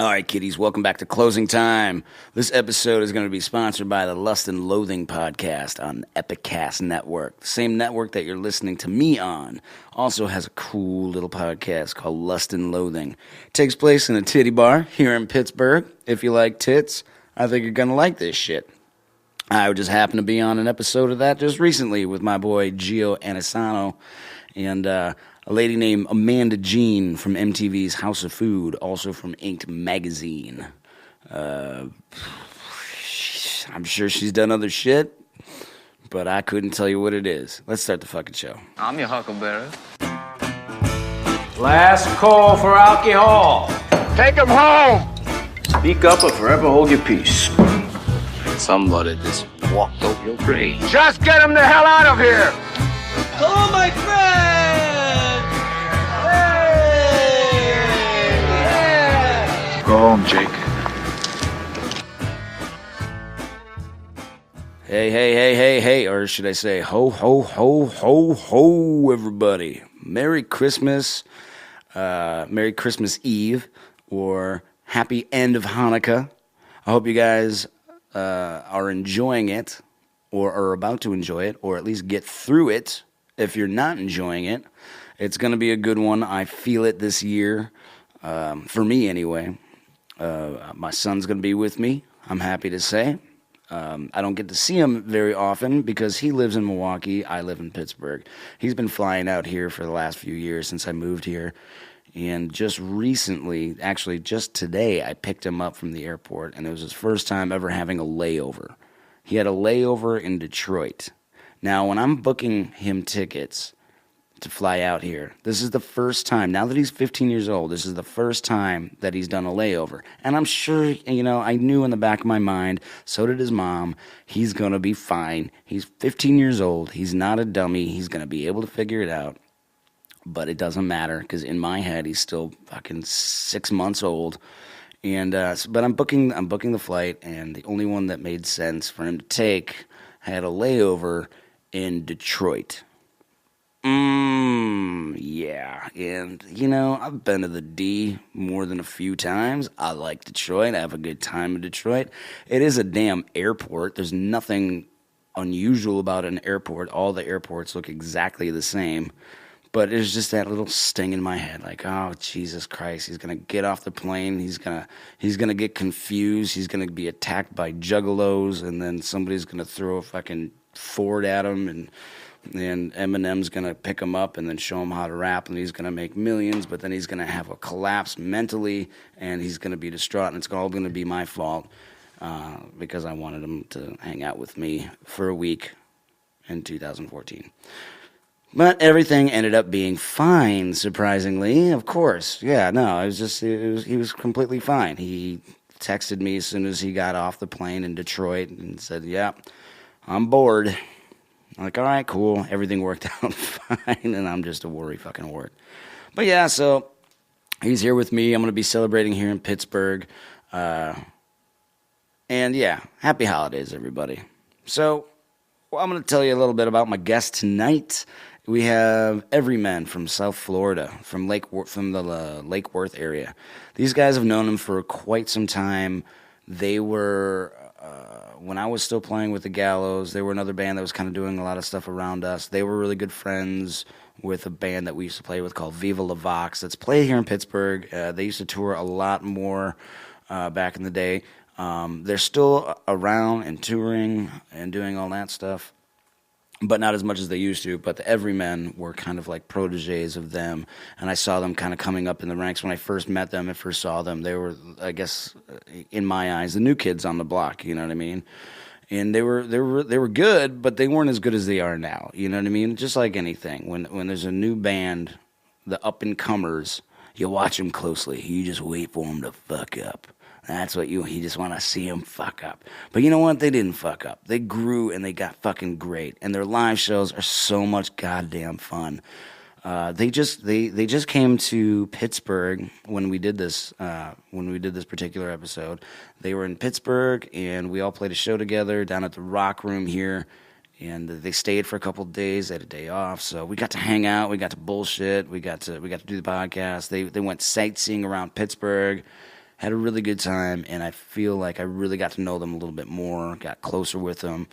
All right, kiddies, welcome back to Closing Time. This episode is going to be sponsored by the Lust and Loathing podcast on the Epicast network. The same network that you're listening to me on also has a cool little podcast called Lust and Loathing. It takes place in a titty bar here in Pittsburgh. If you like tits, I think you're going to like this shit. I just happened to be on an episode of that just recently with my boy Gio Anisano and a lady named Amanda Jean from MTV's House of Food, also from Inked Magazine. I'm sure she's done other shit, but I couldn't tell you what it is. Let's start the fucking show. I'm your huckleberry. Last call for alcohol. Take him home! Speak up or forever hold your peace. Somebody just walked over your grave. Just get him the hell out of here! Hello, my friend! Hey! Go home, Jake. Hey, or should I say, ho, everybody. Merry Christmas Eve, or happy end of Hanukkah. I hope you guys are enjoying it, or are about to enjoy it, or at least get through it. If you're not enjoying it, it's going to be a good one. I feel it this year, for me anyway. My son's going to be with me, I'm happy to say. I don't get to see him very often because he lives in Milwaukee, I live in Pittsburgh. He's been flying out here for the last few years since I moved here. And just recently, actually just today, I picked him up from the airport, and it was his first time ever having a layover. He had a layover in Detroit. Now, when I'm booking him tickets to fly out here, this is the first time, now that he's 15 years old, this is the first time that he's done a layover. And I'm sure, I knew in the back of my mind, so did his mom, he's going to be fine. He's 15 years old. He's not a dummy. He's going to be able to figure it out. But it doesn't matter, because in my head, he's still fucking 6 months old. And but I'm booking the flight, and the only one that made sense for him to take had a layover in Detroit. Yeah. And, I've been to the D more than a few times. I like Detroit. I have a good time in Detroit. It is a damn airport. There's nothing unusual about an airport. All the airports look exactly the same. But it's just that little sting in my head, like, oh, Jesus Christ, he's going to get off the plane, he's gonna get confused, he's going to be attacked by juggalos, and then somebody's going to throw a fucking Ford at him, and Eminem's going to pick him up and then show him how to rap, and he's going to make millions, but then he's going to have a collapse mentally, and he's going to be distraught, and it's all going to be my fault, because I wanted him to hang out with me for a week in 2014. But everything ended up being fine, surprisingly. Of course, yeah, no, he was completely fine. He texted me as soon as he got off the plane in Detroit and said, yeah, I'm bored. I'm like, all right, cool. Everything worked out fine, and I'm just a worry fucking wart. But yeah, so he's here with me. I'm going to be celebrating here in Pittsburgh. And yeah, happy holidays, everybody. So, I'm going to tell you a little bit about my guest tonight. We have Everymen from South Florida, from the Lake Worth area. These guys have known him for quite some time. They were, when I was still playing with the Gallows, they were another band that was kind of doing a lot of stuff around us. They were really good friends with a band that we used to play with called Viva La Vox that's played here in Pittsburgh. They used to tour a lot more back in the day. They're still around and touring and doing all that stuff, but not as much as they used to. But the Everymen were kind of like proteges of them, and I saw them kind of coming up in the ranks. When I first met them and first saw them, they were, I guess, in my eyes, the new kids on the block, you know what I mean? And they were good, but they weren't as good as they are now, you know what I mean? Just like anything, when there's a new band, the up-and-comers, you watch them closely. You just wait for them to fuck up. That's what you just want to see them fuck up. But you know what? They didn't fuck up. They grew and they got fucking great. And their live shows are so much goddamn fun. They just came to Pittsburgh when we did this particular episode. They were in Pittsburgh, and we all played a show together down at the Rock Room here. And they stayed for a couple of days. They had a day off, so we got to hang out. We got to bullshit. We got to do the podcast. They went sightseeing around Pittsburgh. had a really good time, and I feel like I really got to know them a little bit more, got closer with them.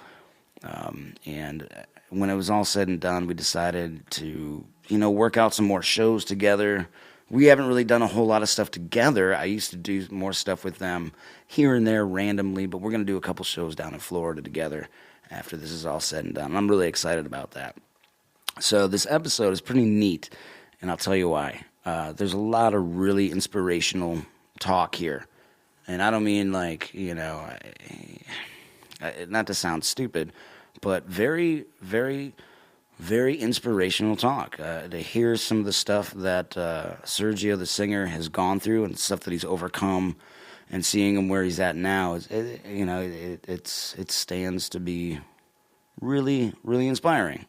And when it was all said and done, we decided to, work out some more shows together. We haven't really done a whole lot of stuff together. I used to do more stuff with them here and there randomly, but we're going to do a couple shows down in Florida together after this is all said and done. I'm really excited about that. So this episode is pretty neat, and I'll tell you why. There's a lot of really inspirational talk here. And I don't mean like, not to sound stupid, but very, very, very inspirational talk. To hear some of the stuff that Sergio, the singer, has gone through and stuff that he's overcome, and seeing him where he's at now, it stands to be really, really inspiring.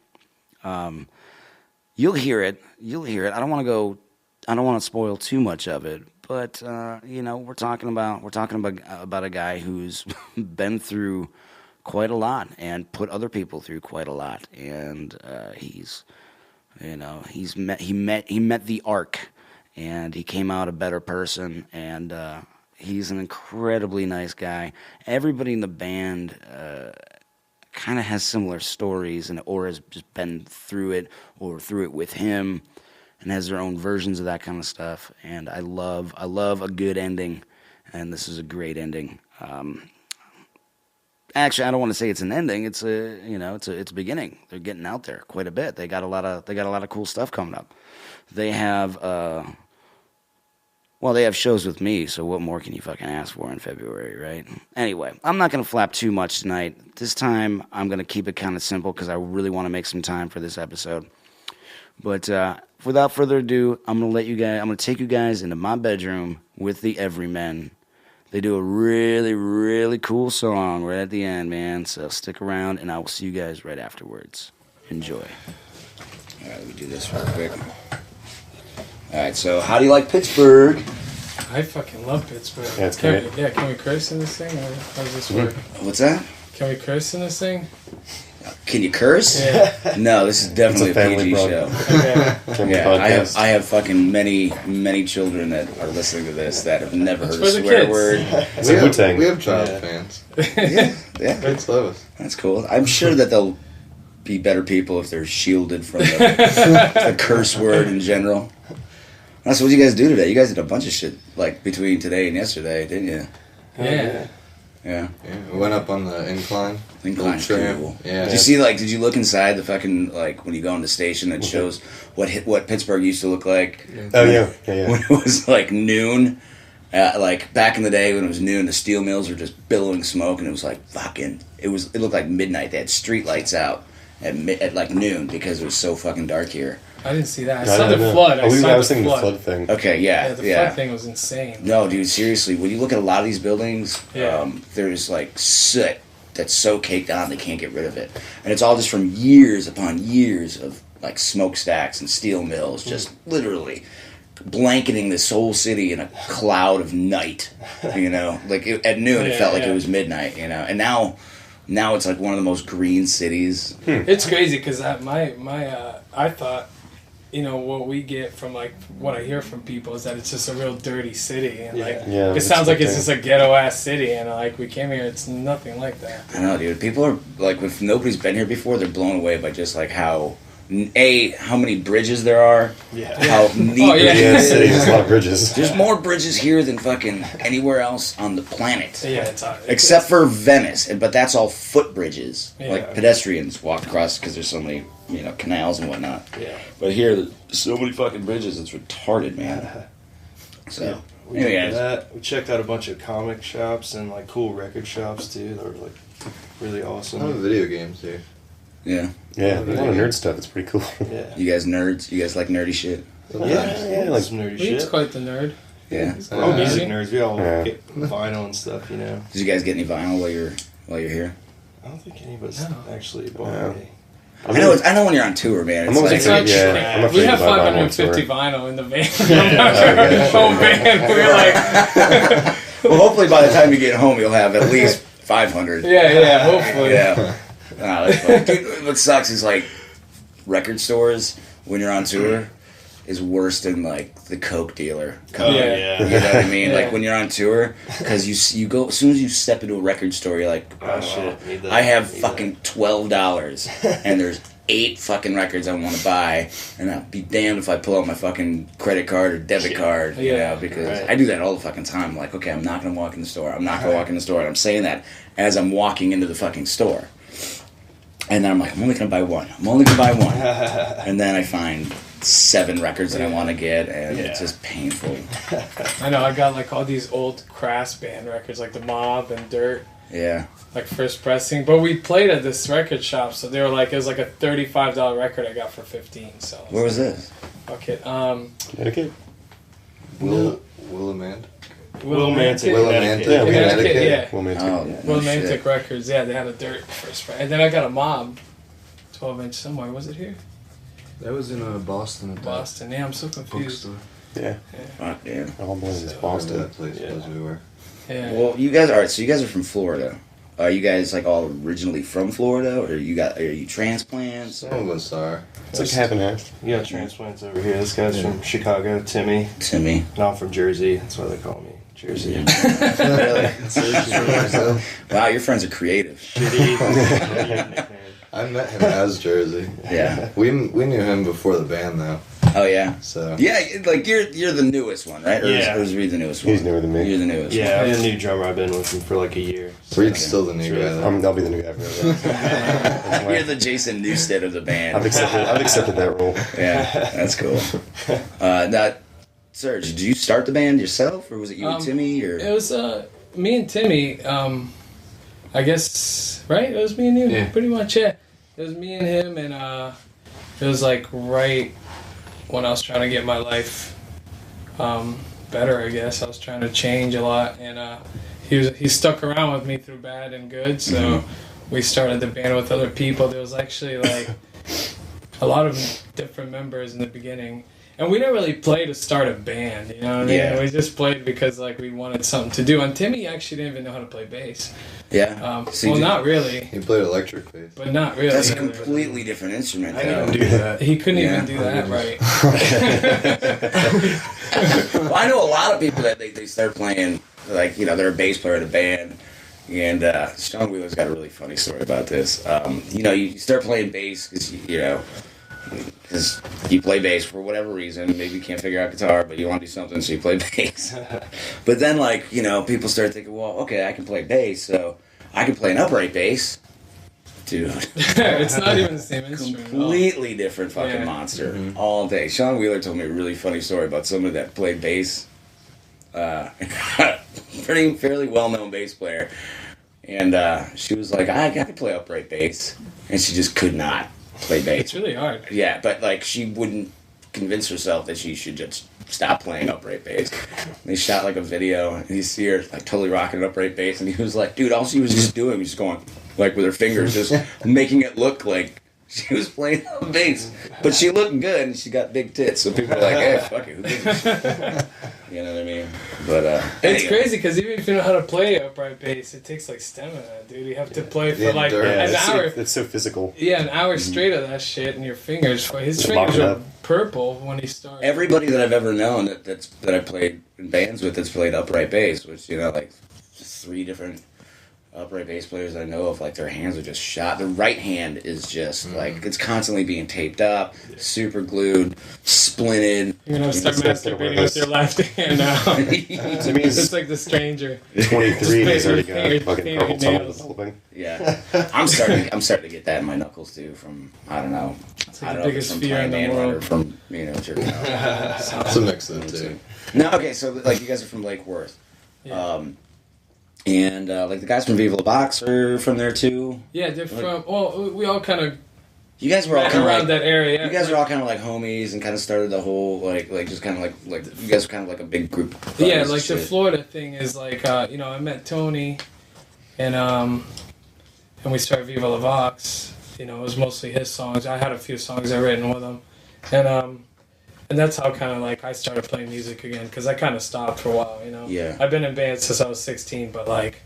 You'll hear it. I don't want to spoil too much of it, but we're talking about a guy who's been through quite a lot and put other people through quite a lot, and he met the arc, and he came out a better person, and he's an incredibly nice guy. Everybody in the band kind of has similar stories, or has just been through it, or through it with him, and has their own versions of that kind of stuff. And I love a good ending, and this is a great ending. Actually, I don't want to say it's an ending. It's a beginning. They're getting out there quite a bit. They got a lot of cool stuff coming up. They have they have shows with me, so what more can you fucking ask for in February, right? Anyway, I'm not going to flap too much tonight. This time, I'm going to keep it kind of simple because I really want to make some time for this episode. But without further ado, I'm going to take you guys into my bedroom with the Everymen. They do a really, really cool song right at the end, man. So stick around, and I will see you guys right afterwards. Enjoy. All right, let me do this real quick. All right, so how do you like Pittsburgh? I fucking love Pittsburgh. Yeah, it's great. Can we curse in this thing? Or how does this work? What's that? Can we curse in this thing? Can you curse? Yeah. No, this is definitely a PG show. Okay. Yeah, I have fucking many children that are listening to this that have never heard a swear word. We have child fans. Yeah. Kids love us. That's cool. I'm sure that they'll be better people if they're shielded from the curse word in general. That's what you guys do today. You guys did a bunch of shit like between today and yesterday, didn't you? Yeah. We went up on the incline. Incline's cool. Yeah. Did you look inside the fucking, like, when you go on the station, it shows what Pittsburgh used to look like? Oh, yeah. When it was, like, noon. Like, back in the day when it was noon, the steel mills were just billowing smoke, and it was, like, it looked like midnight. They had street lights out at like, noon because it was so fucking dark here. I didn't see that. I saw the flood. I was thinking the flood thing. Okay, yeah. The flood thing was insane. No, dude, seriously, when you look at a lot of these buildings, there's like soot that's so caked on they can't get rid of it. And it's all just from years upon years of like smokestacks and steel mills just literally blanketing this whole city in a cloud of night, Like at noon it felt like it was midnight, And now it's like one of the most green cities. It's crazy because I thought, what we get from like what I hear from people is that it's just a real dirty city, and it sounds like it's just a ghetto ass city, and like we came here, it's nothing like that. I know, dude. People are like, if nobody's been here before, they're blown away by just like how many bridges there are. Yeah. How neat. Oh, yeah. There's a lot of bridges. There's more bridges here than fucking anywhere else on the planet. Yeah, except for Venice, but that's all footbridges. Yeah. Like pedestrians walk across because there's so many, canals and whatnot. Yeah. But here, there's so many fucking bridges. It's retarded, man. So we did that. We checked out a bunch of comic shops and like cool record shops too. They were like really awesome. I love video games here. Yeah. Yeah, a lot of nerd stuff. It's pretty cool. Yeah. You guys nerds? You guys like nerdy shit? Yeah, like some nerdy shit. He's quite the nerd. Yeah. We're music nerds. We all get vinyl and stuff, Did you guys get any vinyl while you're here? I don't think any of us actually bought any. I know when you're on tour, man. We have 550 vinyl in the van. Home van. We're like. Well, hopefully by the time you get home, you'll have at least 500. Yeah, hopefully. Yeah. That's funny. Dude, what sucks is like record stores when you're on tour. is worse than like the Coke dealer. Oh, yeah. You know what I mean? Like when you're on tour, because you go as soon as you step into a record store, you're like, Oh, shit. Need that. I have Need fucking $12, and there's 8 fucking records I want to buy, and I'll be damned if I pull out my fucking credit card or debit card, you know, because I do that all the fucking time. I'm like, okay, I'm not gonna walk in the store. I'm not gonna walk in the store, and I'm saying that as I'm walking into the fucking store. And then I'm like, I'm only going to buy one. And then I find 7 records that I want to get, and it's just painful. I know, I got like all these old Crass band records, like The Mob and Dirt. Yeah. Like first pressing. But we played at this record shop, so they were like, it was like a $35 record I got for $15. So Where was this? Fuck it. Connecticut? Willimantic. Willimantic, Willimantic, Yeah, Connecticut, yeah. Willimantic. Willimantic Records, yeah, they had a Dirt first press. And then I got a Mob 12-inch somewhere. Was it here? That was in Boston. Boston. Yeah, I'm so confused. Yeah. Fuck, yeah. All boys is Boston. Boston. That place was we were. Yeah. Well, you guys are from Florida. Are you guys like all originally from Florida, or are you transplants? Some of us are. It's like half and half. You got transplants over here. This guy's from Chicago, Timmy. Timmy. And I'm from Jersey. That's why they call me Jersey. Really? Wow, your friends are creative. Shitty. I met him as Jersey. Yeah. We knew him before the band though. Oh yeah. So yeah, like you're the newest one, right? Or Yeah. Is Reed the newest one? He's newer than me. You're the newest. Yeah, I'm the new drummer. I've been with him for like a year. Reed's still the new guy though. I'll be the new guy for that. One. You're the Jason Newsted of the band. I've accepted that role. Yeah, that's cool. Now, Serge, did you start the band yourself, or was it you and Timmy? Or It was me and Timmy. I guess right. It was me and you. Yeah. Pretty much. Yeah. It was me and him, and it was like right when I was trying to get my life better. I guess I was trying to change a lot, and he stuck around with me through bad and good. So we started the band with other people. There was actually like a lot of different members in the beginning. And we didn't really play to start a band, you know what I mean? Yeah. We just played because like we wanted something to do. And Timmy actually didn't even know how to play bass. yeah. Well, not really, He played electric bass. but not really. That's a either. completely different instrument. I though. didn't do that. He couldn't Yeah. even do that right. Well, I know a lot of people that they start playing, like, you know, they're a bass player in a band. And Sean Wheeler's got a really funny story about this. You know, you start playing bass because, because you play bass for whatever reason. Maybe you can't figure out guitar, but you want to do something, so you play bass. But then, like, you know, people start thinking, well, okay, I can play bass, so I can play an upright bass. Dude. It's not even the same instrument. at all. Completely different fucking Yeah. monster all day. Sean Wheeler told me a really funny story about somebody that played bass. Fairly well-known bass player. And she was like, I can play upright bass. And she just could not play bass. It's really hard. Yeah, but like she wouldn't convince herself that she should just stop playing upright bass. They shot like a video, and you see her like totally rocking an upright bass, and he was like, dude, all she was just doing was just going like with her fingers, just making it look like she was playing bass. But she looked good, and she got big tits, so people were like, hey, fuck it, who gives a shit? You know what I mean? But It's anyway. crazy because even if you know how to play upright bass, it takes like stamina, dude. You have to play for like endurance. an hour. It's so physical. Yeah, an hour straight of that shit, and your fingers. His Just fingers lock it are up. purple when he started. Everybody that I've ever known that I played in bands with that's played upright bass, which, you know, like 3 different upright bass players I know of, like their hands are just shot. The right hand is just like it's constantly being taped up, super glued, splinted. You're gonna start That's gonna masturbating work. with your left hand now. To me, It's like the stranger. 23 and he's already got Paint fucking your carpal tunnel nails. developing. Yeah, I'm starting to get that in my knuckles too. From I don't know, It's I like don't the know if it's biggest from fear in playing the Manhunt or world. from jerking off. It's a mix of the two. No, okay, so like you guys are from Lake Worth. Yeah. And like the guys from Viva La Box are from there too. Yeah, they're from. Well, we all kind of You guys were all ran kind of around like that area. you guys are all kind of like homies and kind of started the whole like just kind of like you guys were kind of like a big group. Of buddies Yeah, and like the shit. Florida thing is like I met Tony, and we started Viva La Vox. You know, it was mostly his songs. I had a few songs I written with him, and that's how kind of like I started playing music again because I kind of stopped for a while. You know, Yeah. I've been in bands since I was 16, but like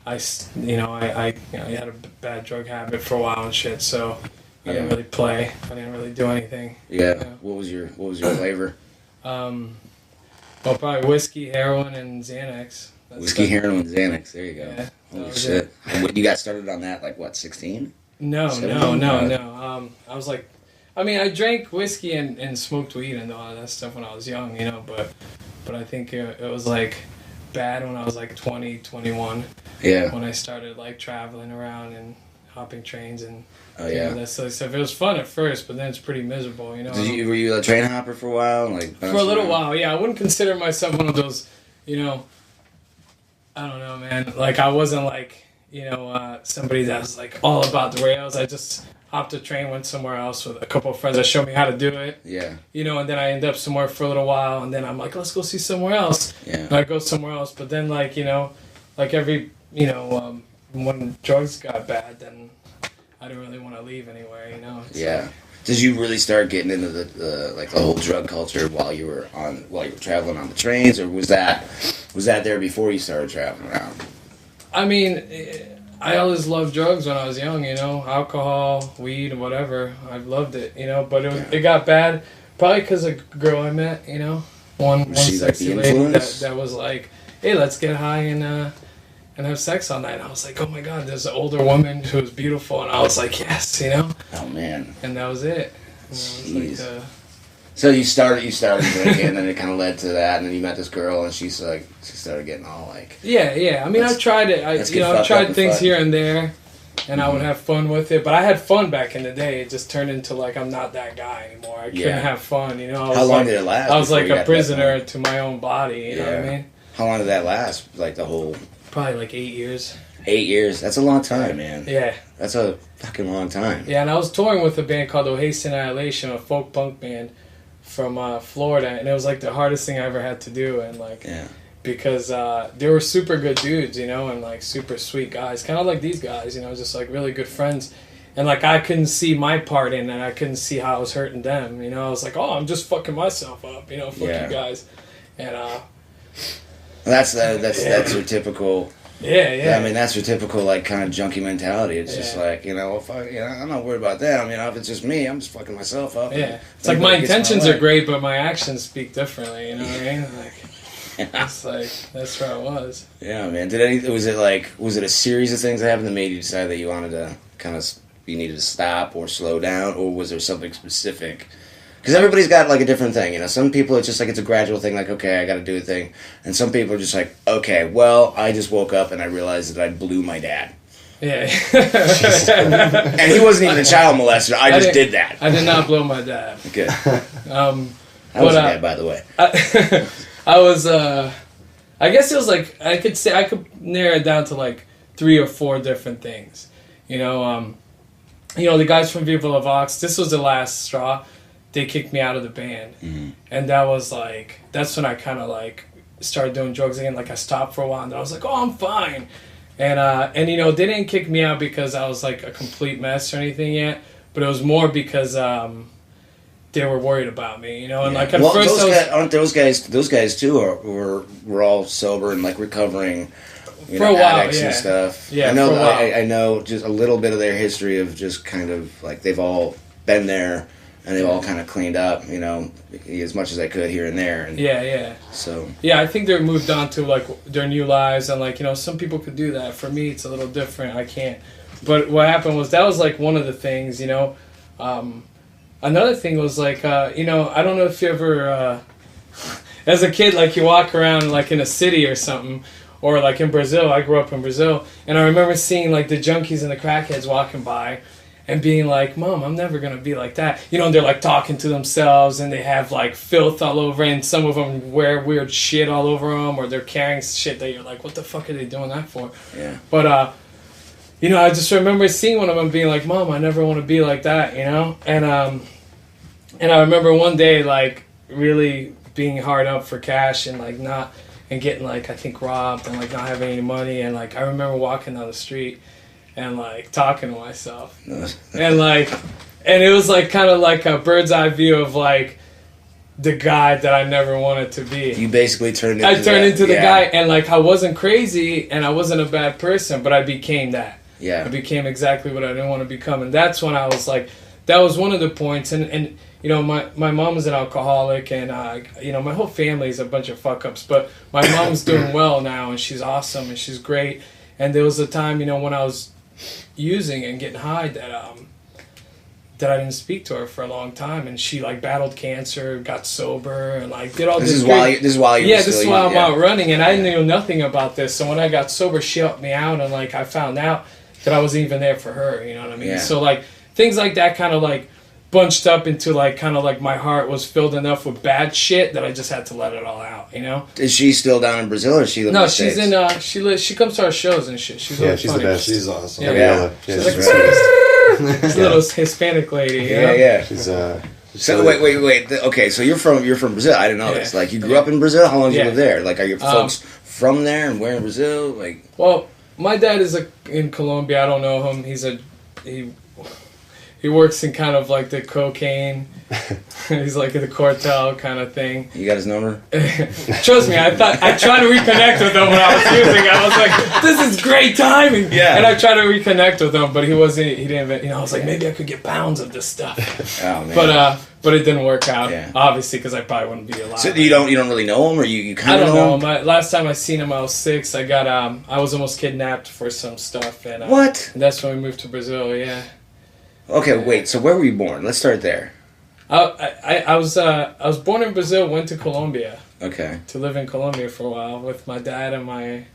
I had a bad drug habit for a while and shit. So I didn't really play. I didn't really do anything. Yeah. What was your flavor? Well, probably whiskey, heroin, and Xanax. Whiskey, heroin, and Xanax. There you go. Yeah, holy shit! And you got started on that like what, 16? No. I was like, I mean, I drank whiskey and smoked weed and all that stuff when I was young, you know. But I think it was like bad when I was like 20, 21. Yeah. When I started like traveling around and hopping trains and that sort of stuff. It was fun at first, but then it's pretty miserable, you know. Were you a train hopper for a while? Like for a little while, yeah. I wouldn't consider myself one of those, you know. I don't know, man. Like I wasn't like, you know, somebody that was like all about the rails. I just hopped a train, went somewhere else with a couple of friends that showed me how to do it. Yeah. You know, and then I end up somewhere for a little while, and then I'm like, let's go see somewhere else. Yeah. And I go somewhere else, but then like, you know, like every, you know, when drugs got bad, then I didn't really want to leave anywhere, you know. Yeah. Did you really start getting into the whole drug culture while you were traveling on the trains, or was that there before you started traveling around? I mean, I always loved drugs when I was young, you know, alcohol, weed, whatever. I loved it, you know, but it got bad probably because of a girl I met, you know, one sexy lady that was like, hey, let's get high and have sex all night. And I was like, oh my God, there's an older woman who was beautiful, and I was like, yes, you know. Oh man. And that was it. Jeez. So you started drinking, and then it kind of led to that, and then you met this girl, and she started getting all like. Yeah. I mean, I've tried it. I've tried things here and there, and I would have fun with it. But I had fun back in the day. It just turned into like I'm not that guy anymore. I couldn't have fun, you know. How long did it last? I was like a prisoner to my own body. You know what I mean? How long did that last? Like the whole. Probably like 8 years. 8 years. That's a long time, man. Yeah. That's a fucking long time. Yeah, and I was touring with a band called Oasis Annihilation, a folk punk band from Florida, and it was like the hardest thing I ever had to do, and like because they were super good dudes, you know, and like super sweet guys, kind of like these guys, you know, just like really good friends, and like I couldn't see my part in it, I couldn't see how I was hurting them, you know. I was like, oh, I'm just fucking myself up, you know, fuck you guys, and that's your typical. Yeah. I mean, that's your typical like kind of junkie mentality. It's just like, you know, well, fuck, you know, I'm not worried about that. I mean, if it's just me, I'm just fucking myself up. Yeah, it's like my intentions are great, but my actions speak differently. You know what I mean? Like, it's like that's where I was. Yeah, man. Was it a series of things that happened that made you decide that you wanted to you needed to stop or slow down, or was there something specific? Because everybody's got like a different thing, you know. Some people it's just like it's a gradual thing, like okay, I got to do a thing, and some people are just like, okay, well, I just woke up and I realized that I blew my dad. Yeah. And he wasn't even a child molester. I just did that. I did not blow my dad. Good. I was a dad, by the way. I was. I guess it was like I could narrow it down to like 3 or 4 different things. You know, the guys from Viva La Vox. This was the last straw. They kicked me out of the band, and that was like that's when I kind of like started doing drugs again. Like I stopped for a while, and I was like, "Oh, I'm fine," and you know they didn't kick me out because I was like a complete mess or anything yet, but it was more because they were worried about me, you know. And like at first, aren't those guys too were all sober and like recovering. You for know, a while, addicts and stuff. Yeah, I know. for a while. I know just a little bit of their history of just kind of like they've all been there. And they've all kind of cleaned up, you know, as much as I could here and there. And yeah. So. Yeah, I think they're moved on to, like, their new lives. And, like, you know, some people could do that. For me, it's a little different. I can't. But what happened was that was, like, one of the things, you know. Another thing was, like, you know, I don't know if you ever, as a kid, like, you walk around, like, in a city or something. Or, like, in Brazil. I grew up in Brazil. And I remember seeing, like, the junkies and the crackheads walking by. And being like, Mom, I'm never going to be like that. You know, and they're like talking to themselves and they have like filth all over and some of them wear weird shit all over them or they're carrying shit that you're like, what the fuck are they doing that for? Yeah. But, you know, I just remember seeing one of them being like, Mom, I never want to be like that, you know? And I remember one day like really being hard up for cash and like and getting like, I think robbed and like not having any money. And like, I remember walking down the street and like talking to myself and it was like kind of like a bird's eye view of like the guy that I never wanted to be. You basically turned into the guy, and like I wasn't crazy and I wasn't a bad person, but I became that. Yeah. I became exactly what I didn't want to become, and that's when I was like, that was one of the points. And you know, my mom's an alcoholic, and you know, my whole family is a bunch of fuck ups. But my mom's doing well now, and she's awesome, and she's great. And there was a time, you know, when I was using and getting high that I didn't speak to her for a long time, and she like battled cancer, got sober, and like did all this. This is while you. Yeah, this is why I'm out running, and I knew nothing about this. So when I got sober, she helped me out, and like I found out that I wasn't even there for her. You know what I mean? Yeah. So like things like that kind of like bunched up into like kind of like my heart was filled enough with bad shit that I just had to let it all out. You know? Is she still down in Brazil, or is she? No, she's in. She comes to our shows and shit. She's really she's funny. the best. She's awesome. Yeah. She's She's like right. this little Hispanic lady. You know? Yeah. She's So wait. Okay, so you're from Brazil. I didn't know this. Like, you grew up in Brazil. How long did you live there? Like, are your folks from there and where in Brazil? Like, well, my dad is in Colombia. I don't know him. He works in kind of like the cocaine. He's like in the cartel kind of thing. you got his number? Trust me, I tried to reconnect with him when I was using. I was like, this is great timing. Yeah. And I tried to reconnect with him, but he didn't. You know, I was like, maybe I could get pounds of this stuff. Oh man. But it didn't work out. Yeah. Obviously, because I probably wouldn't be alive. So you don't really know him, or you kind of I don't know know. him? Last time I seen him, I was 6. I was almost kidnapped for some stuff, and What? And that's when we moved to Brazil. Yeah. Okay, wait. So where were you born? Let's start there. I was born in Brazil. Went to Colombia Okay. to live in Colombia for a while with my dad and my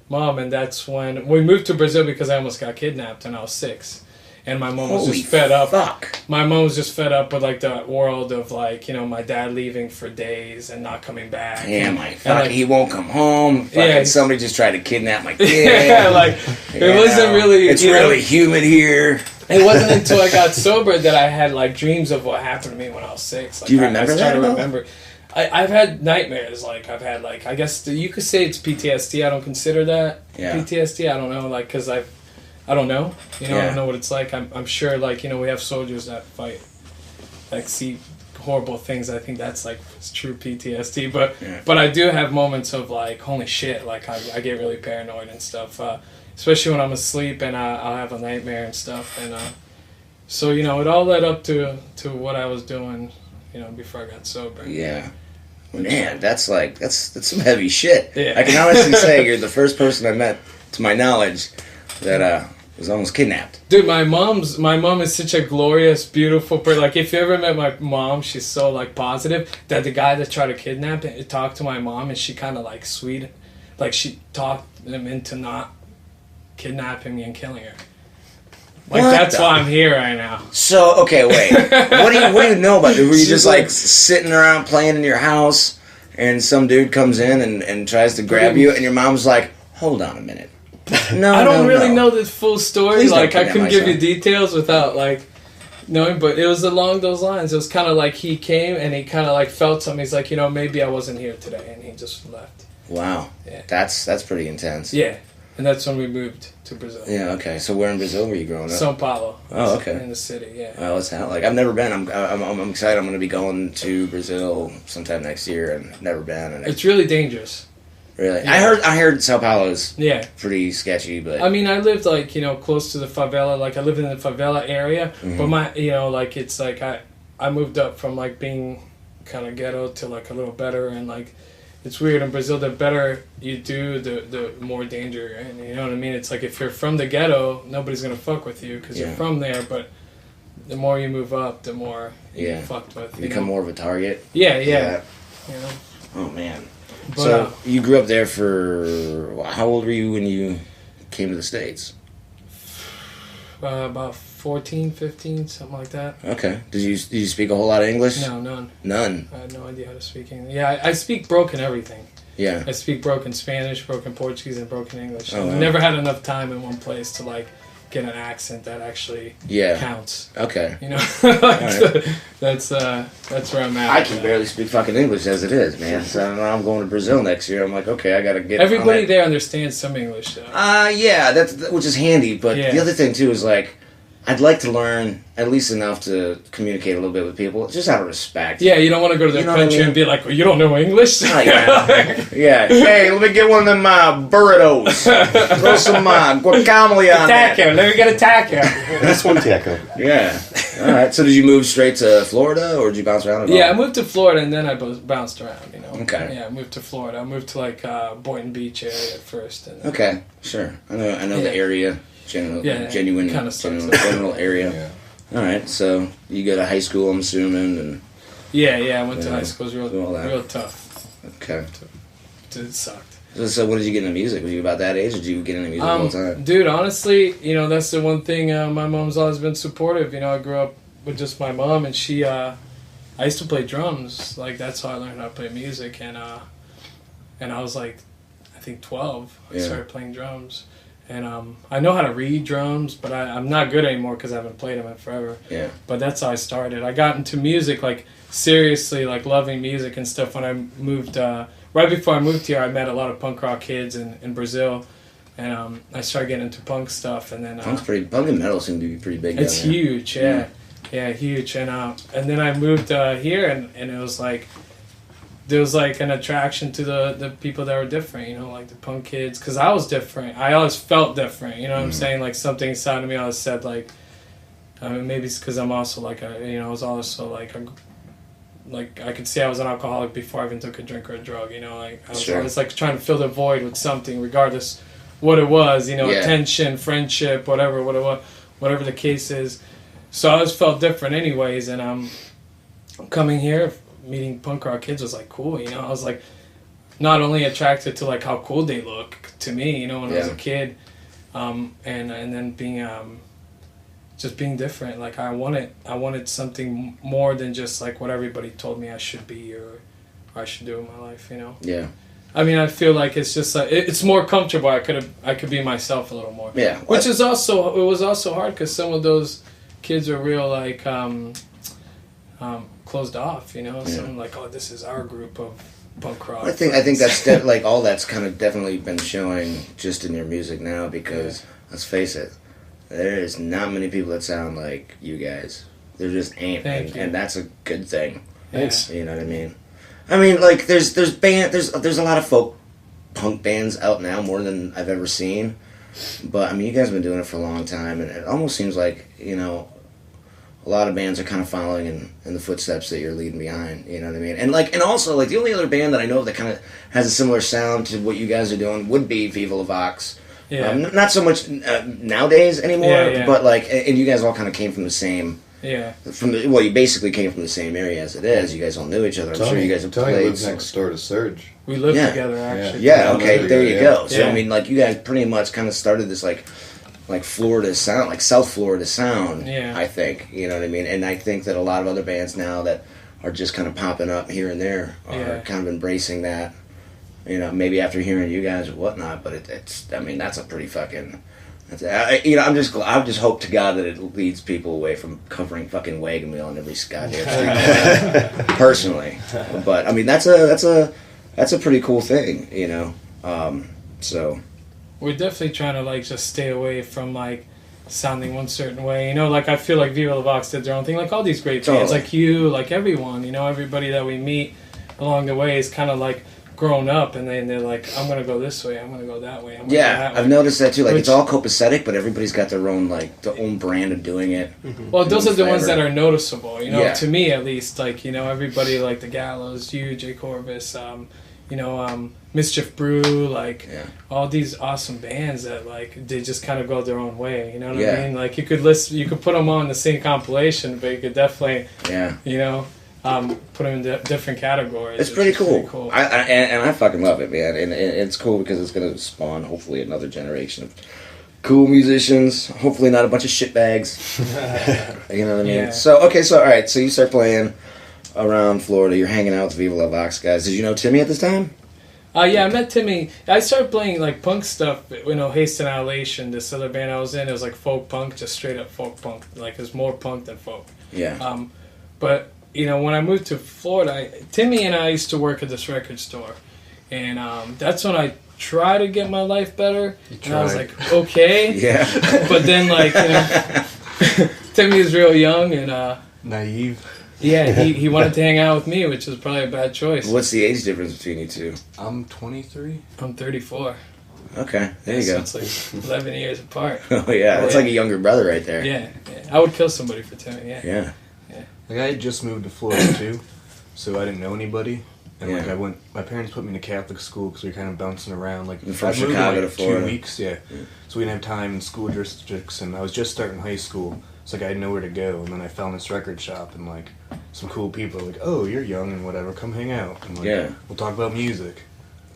mom, and that's when we moved to Brazil because I almost got kidnapped when I was 6. And my mom was just fed up. Fuck. My mom was just fed up with like the world of like, you know, my dad leaving for days and not coming back. Damn, like, he won't come home. Fucking somebody just tried to kidnap my kid. Yeah, like it wasn't really. It's really humid here. It wasn't until I got sober that I had like dreams of what happened to me when I was 6. Like, Do you remember I that? started to remember. I've had nightmares. Like I've had like, I guess you could say it's PTSD. I don't consider that PTSD. I don't know, like, because I don't know. You know, I don't know what it's like. I'm sure, like, you know, we have soldiers that fight, like, see horrible things. I think that's, like, it's true PTSD. But I do have moments of, like, holy shit. Like, I get really paranoid and stuff. Especially when I'm asleep and I'll have a nightmare and stuff. And so, you know, it all led up to what I was doing, you know, before I got sober. Yeah. Man, that's some heavy shit. Yeah. I can honestly say you're the first person I met, to my knowledge, that was almost kidnapped. Dude, my mom is such a glorious, beautiful person. Like, if you ever met my mom, she's so, like, positive that the guy that tried to kidnap it talked to my mom, and she kind of, like, sweet. Like, she talked him into not kidnapping me and killing her. Like, that's why I'm here right now. So, okay, wait. What do you know about it? Were you just, like, sitting around playing in your house, and some dude comes in and tries to grab you, and your mom's like, hold on a minute. No, I don't really know the full story. Please like, I don't couldn't kidnap give my you details without, like, knowing, but it was along those lines. It was kind of like he came and he kind of, like, felt something. He's like, you know, maybe I wasn't here today, and he just left. Wow. Yeah. That's pretty intense. Yeah, and that's when we moved to Brazil. Yeah, okay. So where in Brazil were you growing up? São Paulo. Oh, okay. In the city, yeah. Well, what's that like? I've never been. I'm excited. I'm going to be going to Brazil sometime next year, and never been. And It's really dangerous. really, Yeah. I heard Sao Paulo's Yeah. pretty sketchy, but I mean, I lived, like, you know, close to the favela. Like, I lived in the favela area, but my, you know, like, it's like I moved up from, like, being kind of ghetto to, like, a little better, and, like, it's weird in Brazil. The better you do, the more danger, and you know what I mean. It's like if you're from the ghetto, nobody's gonna fuck with you because you're from there. But the more you move up, the more you're fucked with. you become more of a target. Yeah. You know. Oh man. But, So you grew up there for how old were you when you came to the States? about 14, 15, something like that. Okay. Did you speak a whole lot of English? No, none. None. I had no idea how to speak English. Yeah, I speak broken everything. Yeah. I speak broken Spanish, broken Portuguese, and broken English. Oh, I've wow. never had enough time in one place to, like, get an accent that actually counts. Okay. You know, like, that's where I'm at. I can barely speak fucking English as it is, man. So now I'm going to Brazil next year. I'm like, okay, I gotta get. Everybody on that. there understands some English, though. Yeah, which is handy. But the other thing too is like, I'd like to learn at least enough to communicate a little bit with people, just out of respect. Yeah, you don't want to go to their country and be like, well, you don't know English? Yeah. Hey, let me get one of them burritos. Throw some guacamole on that. Taco. Let me get a taco. That's one taco. Yeah. All right. So did you move straight to Florida, or did you bounce around at all? Yeah, I moved to Florida, and then I bounced around, you know. Okay. Yeah, I moved to Florida. I moved to, like, Boynton Beach area at first. And Okay, sure. I know the area. Genuine kind of general area. Yeah. All right, so you go to high school, I'm assuming, and Yeah, I went to high school. It was real tough. okay. It sucked. So what did you get into music? Were you about that age, or did you get into music all the time? Dude, honestly, you know, that's the one thing. My mom's always been supportive. You know, I grew up with just my mom, and she. I used to play drums. Like, that's how I learned how to play music, and I was like, I think 12. I started playing drums. And I know how to read drums, but I'm not good anymore because I haven't played them in forever. Yeah. But that's how I started. I got into music, like, seriously, like, loving music and stuff when I moved. Right before I moved here, I met a lot of punk rock kids in Brazil. And I started getting into punk stuff. And then Punk and metal seem to be pretty big. It's huge, yeah. Yeah, huge. And then I moved here, and it was like... There was like an attraction to the people that were different, you know, like the punk kids, because I was different. I always felt different, you know what I'm saying? Like, something inside of me always said, like, I mean, maybe it's because I'm also like I was also like I could say I was an alcoholic before I even took a drink or a drug, you know, like I was always like trying to fill the void with something, regardless what it was, you know, attention, friendship, whatever the case is. So I always felt different, anyways, and I'm coming here. Meeting punk rock kids was like cool, you know. I was like not only attracted to like how cool they look to me, you know, when I was a kid, and then being just being different. Like I wanted something more than just like what everybody told me I should be or I should do in my life, you know. Yeah. I mean, I feel like it's just like it's more comfortable. I could be myself a little more. Yeah. Which is also it was also hard because some of those kids are real like closed off, you know. Some like, oh, this is our group of punk rock. I think that's like all that's kind of definitely been showing just in your music now because let's face it, there is not many people that sound like you guys. There just ain't, and that's a good thing. Thanks. You know what I mean? I mean, like there's a lot of folk punk bands out now, more than I've ever seen. But I mean, you guys have been doing it for a long time, and it almost seems like, you know, a lot of bands are kind of following in the footsteps that you're leading behind. You know what I mean? And also the only other band that I know of that kind of has a similar sound to what you guys are doing would be Viva La Vox. Yeah. Not so much nowadays anymore, but like, and you guys all kind of came from the same. Yeah. You basically came from the same area as it is. You guys all knew each other. I'm sure you guys have Tony played. lives next door to Surge. We lived together, actually. Yeah, okay, there you go. So, I mean, like, you guys pretty much kind of started this, like Florida sound, like South Florida sound, I think. You know what I mean? And I think that a lot of other bands now that are just kind of popping up here and there are kind of embracing that, you know, maybe after hearing you guys or whatnot, but it's I mean, that's a pretty fucking... you know, I just hope to God that it leads people away from covering fucking wagon wheel on every goddamn street. Personally, but I mean that's a pretty cool thing, you know. So we're definitely trying to like just stay away from like sounding one certain way, you know. Like I feel like Viva La Vox did their own thing, like all these great bands, like you, like everyone, you know, everybody that we meet along the way is kind of like grown up, and then they're like, I'm gonna go this way, I'm gonna go that way. I've noticed that too. Like, it's all copacetic, but everybody's got their own own brand of doing it. Mm-hmm. Well, those are the ones that are noticeable, you know. To me, at least, like, you know, everybody like the Gallows, you, Jayke Orvis, you know, Mischief Brew, like all these awesome bands that like they just kind of go their own way. You know what I mean? Like you could put them on the same compilation, but you could definitely, you know. Put them in different categories. It's pretty cool. I fucking love it, man. And it's cool because it's going to spawn, hopefully, another generation of cool musicians. Hopefully not a bunch of shitbags. You know what I mean? Yeah. So, okay, all right. So you start playing around Florida. You're hanging out with Viva La Vox guys. Did you know Timmy at this time? Yeah, I met Timmy. I started playing like punk stuff, you know, Haste Annihilation, this other band I was in. It was like folk punk, just straight up folk punk. Like, it was more punk than folk. Yeah. But... you know, when I moved to Florida, Timmy and I used to work at this record store. And that's when I tried to get my life better. And I was like, okay. Yeah. But then, like, you know, Timmy is real young and naive. Yeah, he wanted to hang out with me, which was probably a bad choice. What's the age difference between you two? I'm 23. I'm 34. Okay, there you go. So it's like 11 years apart. Oh yeah, that's like a younger brother right there. Yeah, I would kill somebody for Timmy. Yeah. Like I had just moved to Florida too, so I didn't know anybody. And Yeah. like my parents put me in a Catholic school because we were kind of bouncing around. Like From I moved in, Chicago like, to Florida. 2 weeks, yeah. So we didn't have time in school districts, and I was just starting high school. It's like I had nowhere to go, and then I found this record shop, and like some cool people were like, "Oh, you're young and whatever, come hang out." And like, we'll talk about music.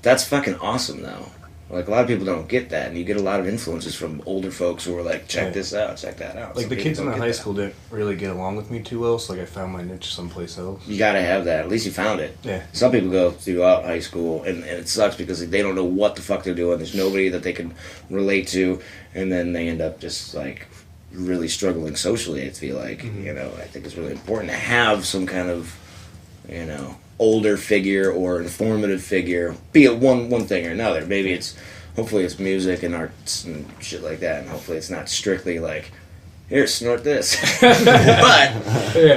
That's fucking awesome though. Like a lot of people don't get that, and you get a lot of influences from older folks who are like, check this out, check that out. Like Some the people kids in don't my get high that. school didn't really get along with me too well, so like I found my niche someplace else. You gotta have that. At least you found it. Yeah. Some people go throughout high school, and it sucks because they don't know what the fuck they're doing. There's nobody that they can relate to, and then they end up just like really struggling socially. I feel like you know. I think it's really important to have some kind of older figure or informative figure, be it one thing or another. Maybe it's hopefully it's music and arts and shit like that, and hopefully it's not strictly like, here, snort this. But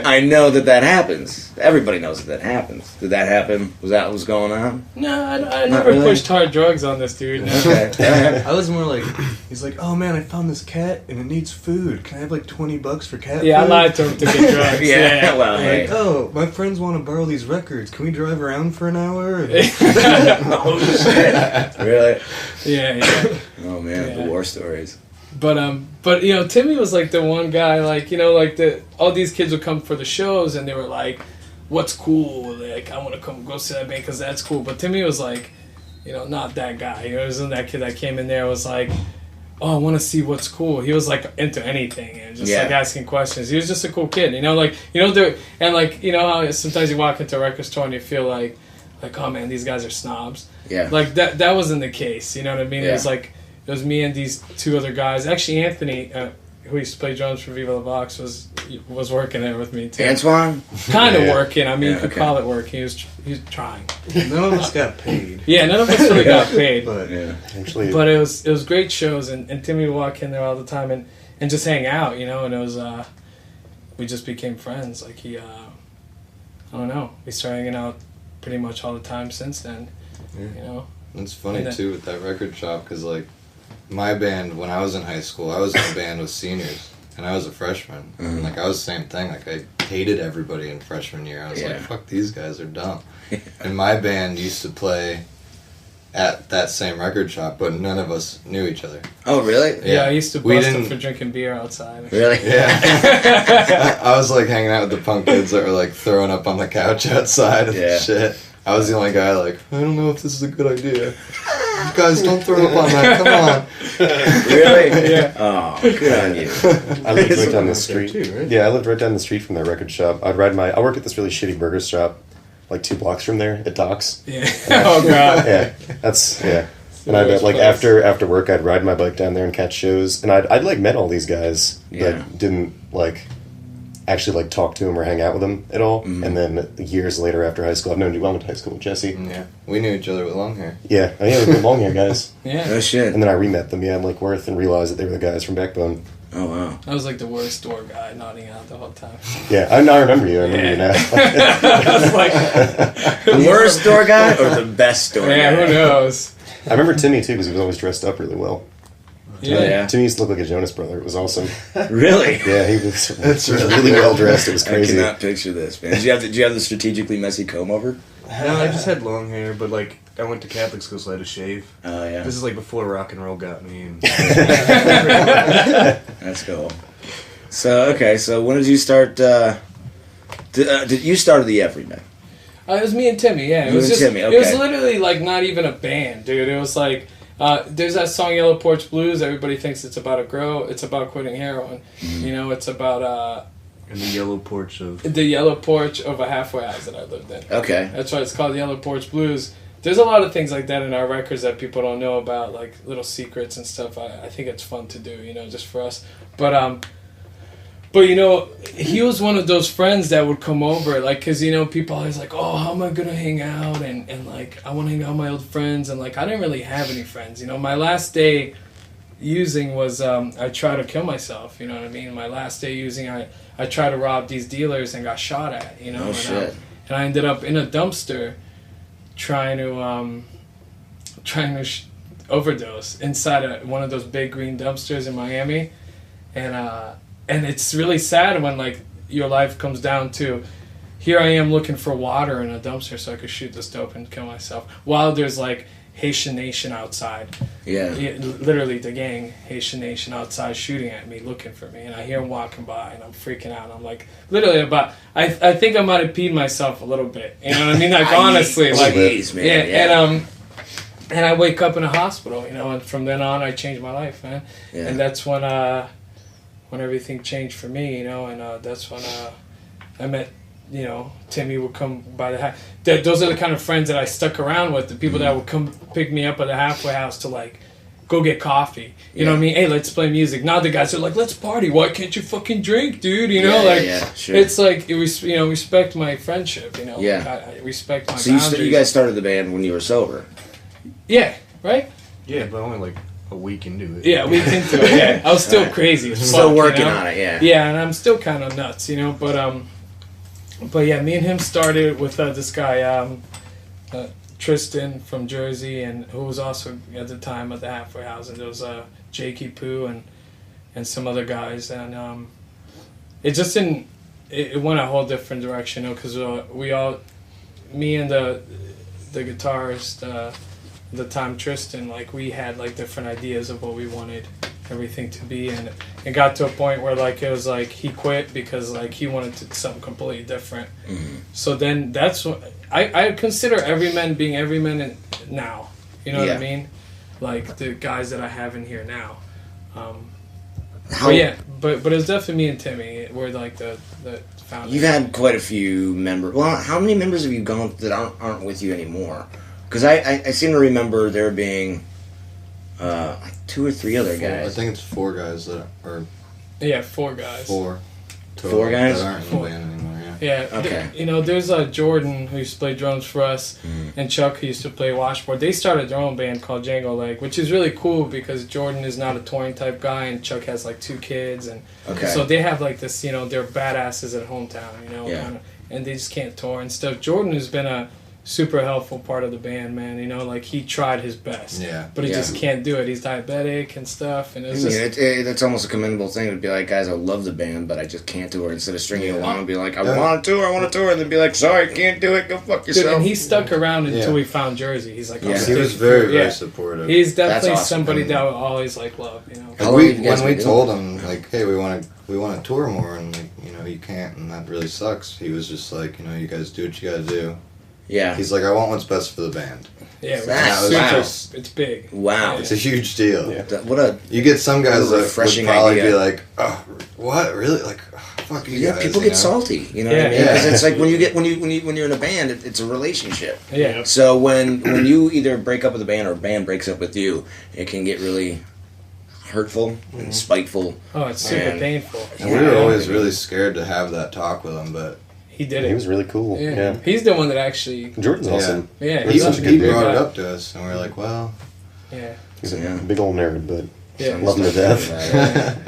I know that happens. Everybody knows that happens. Did that happen? Was that what was going on? No, I never really? pushed hard drugs on this dude. No. Okay. I was more like, he's like, "Oh man, I found this cat and it needs food. Can I have like $20 for cat Yeah, I food?" lied to him to get drugs. Yeah, well, Like, hey. oh, my friends want to borrow these records. Can we drive around for an hour? Oh shit! Really? Yeah. Oh man, the war stories. But Timmy was like the one guy, like all these kids would come for the shows and they were like, "What's cool? Like I want to come go see that band because that's cool." But Timmy was like, not that guy. It wasn't that kid that came in there was like, "Oh, I want to see what's cool." He was like into anything and just like asking questions. He was just a cool kid, how sometimes you walk into a record store and you feel like, oh man, these guys are snobs. Yeah. Like that wasn't the case. You know what I mean? Yeah. It was like. It was me and these two other guys. Actually, Anthony, who used to play drums for Viva La Vox, was working there with me too. Antoine? Kind of working. I mean, you could call it working. He was trying. None of us got paid. Yeah, none of us really got paid. But Actually, but it was great shows, and Timmy would walk in there all the time and just hang out, and it was we just became friends. Like he, I don't know, we started hanging out pretty much all the time since then. It's funny too with that record shop because like my band when I was in high school I was in a band with seniors and I was a freshman and like I was the same thing, like I hated everybody in freshman year. I was like, fuck, these guys are dumb. And my band used to play at that same record shop but none of us knew each other. Oh really? Yeah, I used to bust them for drinking beer outside. Really? Yeah. I was like hanging out with the punk kids that were like throwing up on the couch outside and shit. I was the only guy like, I don't know if this is a good idea. You guys, don't throw up on that. Come on. Really? Yeah. Oh, good on you. I lived right down the street. Too, right? Yeah, I lived right down the street from that record shop. I worked at this really shitty burger shop, like 2 blocks from there at Docks. Yeah. Oh god. Yeah, And I'd like after work, I'd ride my bike down there and catch shows, and I'd like met all these guys, but didn't like actually like talk to them or hang out with them at all. And then years later, after high school, I've known you. I went to high school with Jesse. Yeah, we knew each other with long hair. Yeah, I knew the long hair guys. Yeah. Oh shit. And then I re-met them, in Lake Worth, and realized that they were the guys from Backbone. Oh wow. I was like the worst door guy, nodding out the whole time. Yeah, I remember you. I remember you now. I was like, The worst door guy or the best door guy? who knows? I remember Timmy too because he was always dressed up really well. Yeah. Timmy used to look like a Jonas brother. It was awesome. Really? Yeah, he was really well dressed. It was I crazy. cannot picture this, man. Did you have the strategically messy comb over? No, I just had long hair, but like I went to Catholic school, so I had to shave. Oh yeah. This is like before rock and roll got me. And That's cool. So when did you start? Did you start the Everymen? It was me and Timmy, yeah. It You was and just, Timmy, It was okay. literally like not even a band, dude. It was like, there's that song Yellow Porch Blues. Everybody thinks it's about a girl. It's about quitting heroin. It's about in the yellow porch of the yellow porch of a halfway house that I lived in. Okay. That's why it's called Yellow Porch Blues. There's a lot of things like that in our records that people don't know about, like little secrets and stuff. I think it's fun to do, just for us. But he was one of those friends that would come over, like, because, people always like, oh, how am I going to hang out? And like, I want to hang out with my old friends. And, like, I didn't really have any friends. My last day using was I tried to kill myself. You know what I mean? My last day using, I tried to rob these dealers and got shot at. You know, Oh, shit. And I ended up in a dumpster trying to overdose inside one of those big green dumpsters in Miami, and it's really sad when like your life comes down to, here I am looking for water in a dumpster so I could shoot this dope and kill myself while there's like Haitian Nation outside. Yeah. Literally the gang, Haitian Nation outside shooting at me, looking for me. And I hear them walking by and I'm freaking out. I'm like, literally I think I might have peed myself a little bit. You know what I mean? Like, honestly. Like, geez, man. Yeah. And I wake up in a hospital, you know, and from then on I changed my life, man. Yeah. And that's when everything changed for me, you know, and that's when I met, you know, Timmy would come by the house. Those are the kind of friends that I stuck around with, the people that would come pick me up at the halfway house to, like, go get coffee. You know what I mean? Hey, let's play music. Now the guys are like, let's party. Why can't you fucking drink, dude? You know, sure. It's like, you know, respect my friendship, you know? Yeah. I respect my So boundaries. you guys started the band when you were sober? Yeah, right? Yeah, but only like a week into it. Yeah, a week into it, yeah. I was still crazy as Still fuck, working you know? on it, yeah. Yeah, and I'm still kind of nuts, you know, but yeah, me and him started with this guy, Tristan from Jersey, and who was also at the time at the halfway house, and there was Jayke Poo and some other guys, and it just didn't. It went a whole different direction, you know, because me and the guitarist, the time Tristan, like we had like different ideas of what we wanted everything to be, and it got to a point where like it was like he quit because like he wanted something completely different. So then that's what I consider Everymen being Everymen now, you know what I mean, like the guys that I have in here now. But it's definitely me and Timmy. We're like the founders. You've had quite a few members. Well, how many members have you gone that aren't with you anymore? Because I seem to remember there being like 2 or 3 other guys. I think it's 4 guys that are. Yeah, 4 guys. 4. Total 4 guys? That aren't in the band anymore. Yeah. Okay. You know, there's Jordan who used to play drums for us, and Chuck who used to play washboard. They started their own band called Django Leg, which is really cool because Jordan is not a touring type guy, and Chuck has like 2 kids, and so they have like this, you know, they're badasses at hometown, you know, kinda, and they just can't tour and stuff. Jordan has been a super helpful part of the band, man. You know, like he tried his best, but he just can't do it. He's diabetic and stuff, and it's that's almost a commendable thing to be like, guys, I love the band, but I just can't do it. Instead of stringing along and be like, I want to tour, and then be like, sorry, can't do it. Go fuck yourself. Dude, and he stuck around until we found Jersey. He's like, he was very supportive. He's definitely somebody that would always like love. You know, when we told him like, hey, we want to tour more, and like, you know, you can't, and that really sucks. He was just like, you know, you guys do what you got to do. Yeah. He's like, I want what's best for the band. Yeah, it's big. Wow. It's a huge deal. Yeah. You get some guys that would probably idea. be like, oh, what, really? Like, oh, fuck you guys. People get salty. You know what I mean? Because it's like when you're in a band, it's a relationship. Yeah. So when you either break up with a band or a band breaks up with you, it can get really hurtful and spiteful. Oh, it's super painful. And we were always really scared to have that talk with him, but he did it. He was really cool. Yeah. He's the one that actually. Jordan's awesome. Yeah. He brought it up to us, and we were like, well. Yeah. He's a big old nerd, but Yeah. love him to death.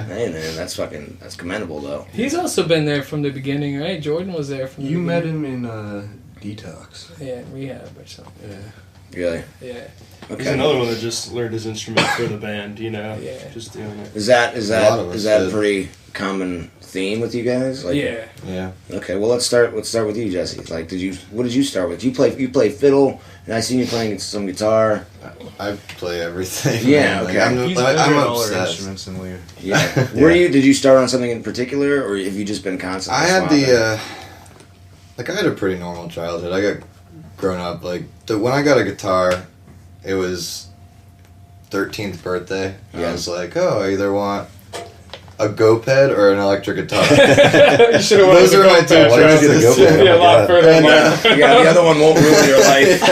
Hey man, that's commendable though. He's also been there from the beginning, right? Jordan was there from the beginning. met him in Detox. Yeah, rehab or something. Yeah. Really? Yeah. Okay. He's another one that just learned his instrument for the band, you know. Yeah. Just doing it. Is that a pretty common theme with you guys? Like, yeah. Yeah. Okay, well let's start with you, Jesse. Like, what did you start with? You play fiddle, and I seen you playing some guitar. I play everything. Yeah, okay. I'm all our obsessed. instruments and we. Yeah. Did you start on something in particular, or have you just been constantly? I had I had a pretty normal childhood. I got grown up when I got a guitar, it was 13th birthday. And I was like, oh, I either want a GoPed or an electric guitar. You should have wanted Those are my two choices. A lot further in life. Yeah, the other one won't ruin your life.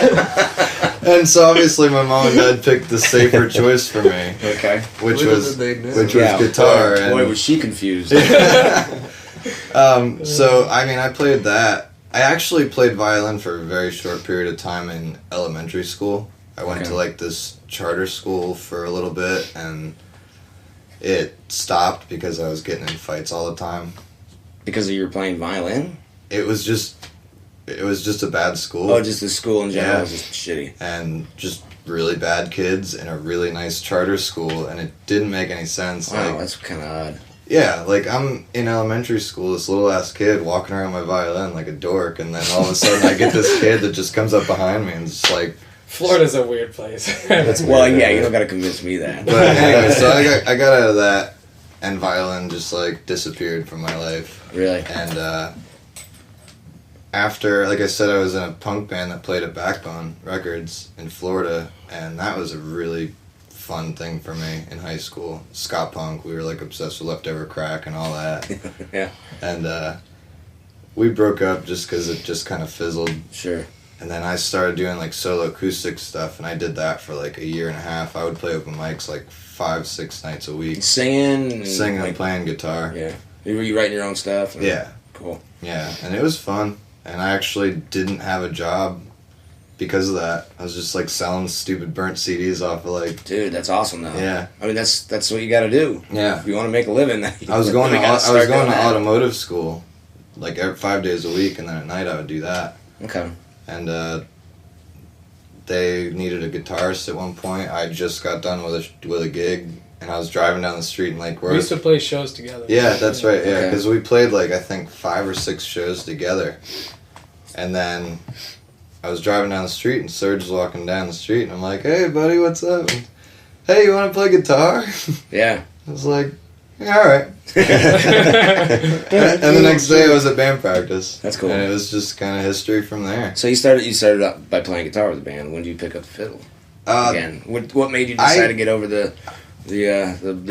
And so obviously my mom and dad picked the safer choice for me. Okay. Which was guitar. Boy, was she confused. So I mean, I played that. I actually played violin for a very short period of time in elementary school. I went to this charter school for a little bit, and it stopped because I was getting in fights all the time. Because you were playing violin? It was just a bad school. Oh, just the school in general was just shitty. And just really bad kids in a really nice charter school, and it didn't make any sense. Wow, like, that's kind of odd. Yeah, like I'm in elementary school, this little ass kid walking around my violin like a dork, and then all of a sudden I get this kid that just comes up behind me and just like... Florida's a weird place. Well, yeah, you don't got to convince me that. But anyway, so I got out of that, and violin just like disappeared from my life. Really? And after, like I said, I was in a punk band that played at Backbone Records in Florida, and that was a really fun thing for me in high school. Ska punk, we were like obsessed with Leftover Crack and all that. Yeah. And we broke up just because it just kind of fizzled. Sure. And then I started doing like solo acoustic stuff, and I did that for like a year and a half. I would play open mics like 5-6 nights a week. Singing and playing guitar. Yeah. Were you writing your own stuff? Yeah. Cool. Yeah, and it was fun. And I actually didn't have a job because of that. I was just like selling stupid burnt CDs off of like... Dude, that's awesome though. Yeah. I mean, that's what you got to do. Yeah. If you want to make a living, I was going to automotive school like 5 days a week, and then at night I would do that. Okay. And they needed a guitarist at one point. I just got done with a gig, and I was driving down the street in Lake Worth. We used to play shows together. Yeah, that's right. Yeah, Okay. because we played like I think 5 or 6 shows together. And then I was driving down the street, and Serge was walking down the street, and I'm like, "Hey, buddy, what's up? Hey, you want to play guitar?" Yeah. I was like, "Yeah, all right." And the next day I was at band practice. That's cool. And it was just kind of history from there. So you started out by playing guitar with the band. When did you pick up the fiddle? Again, what made you decide to get over the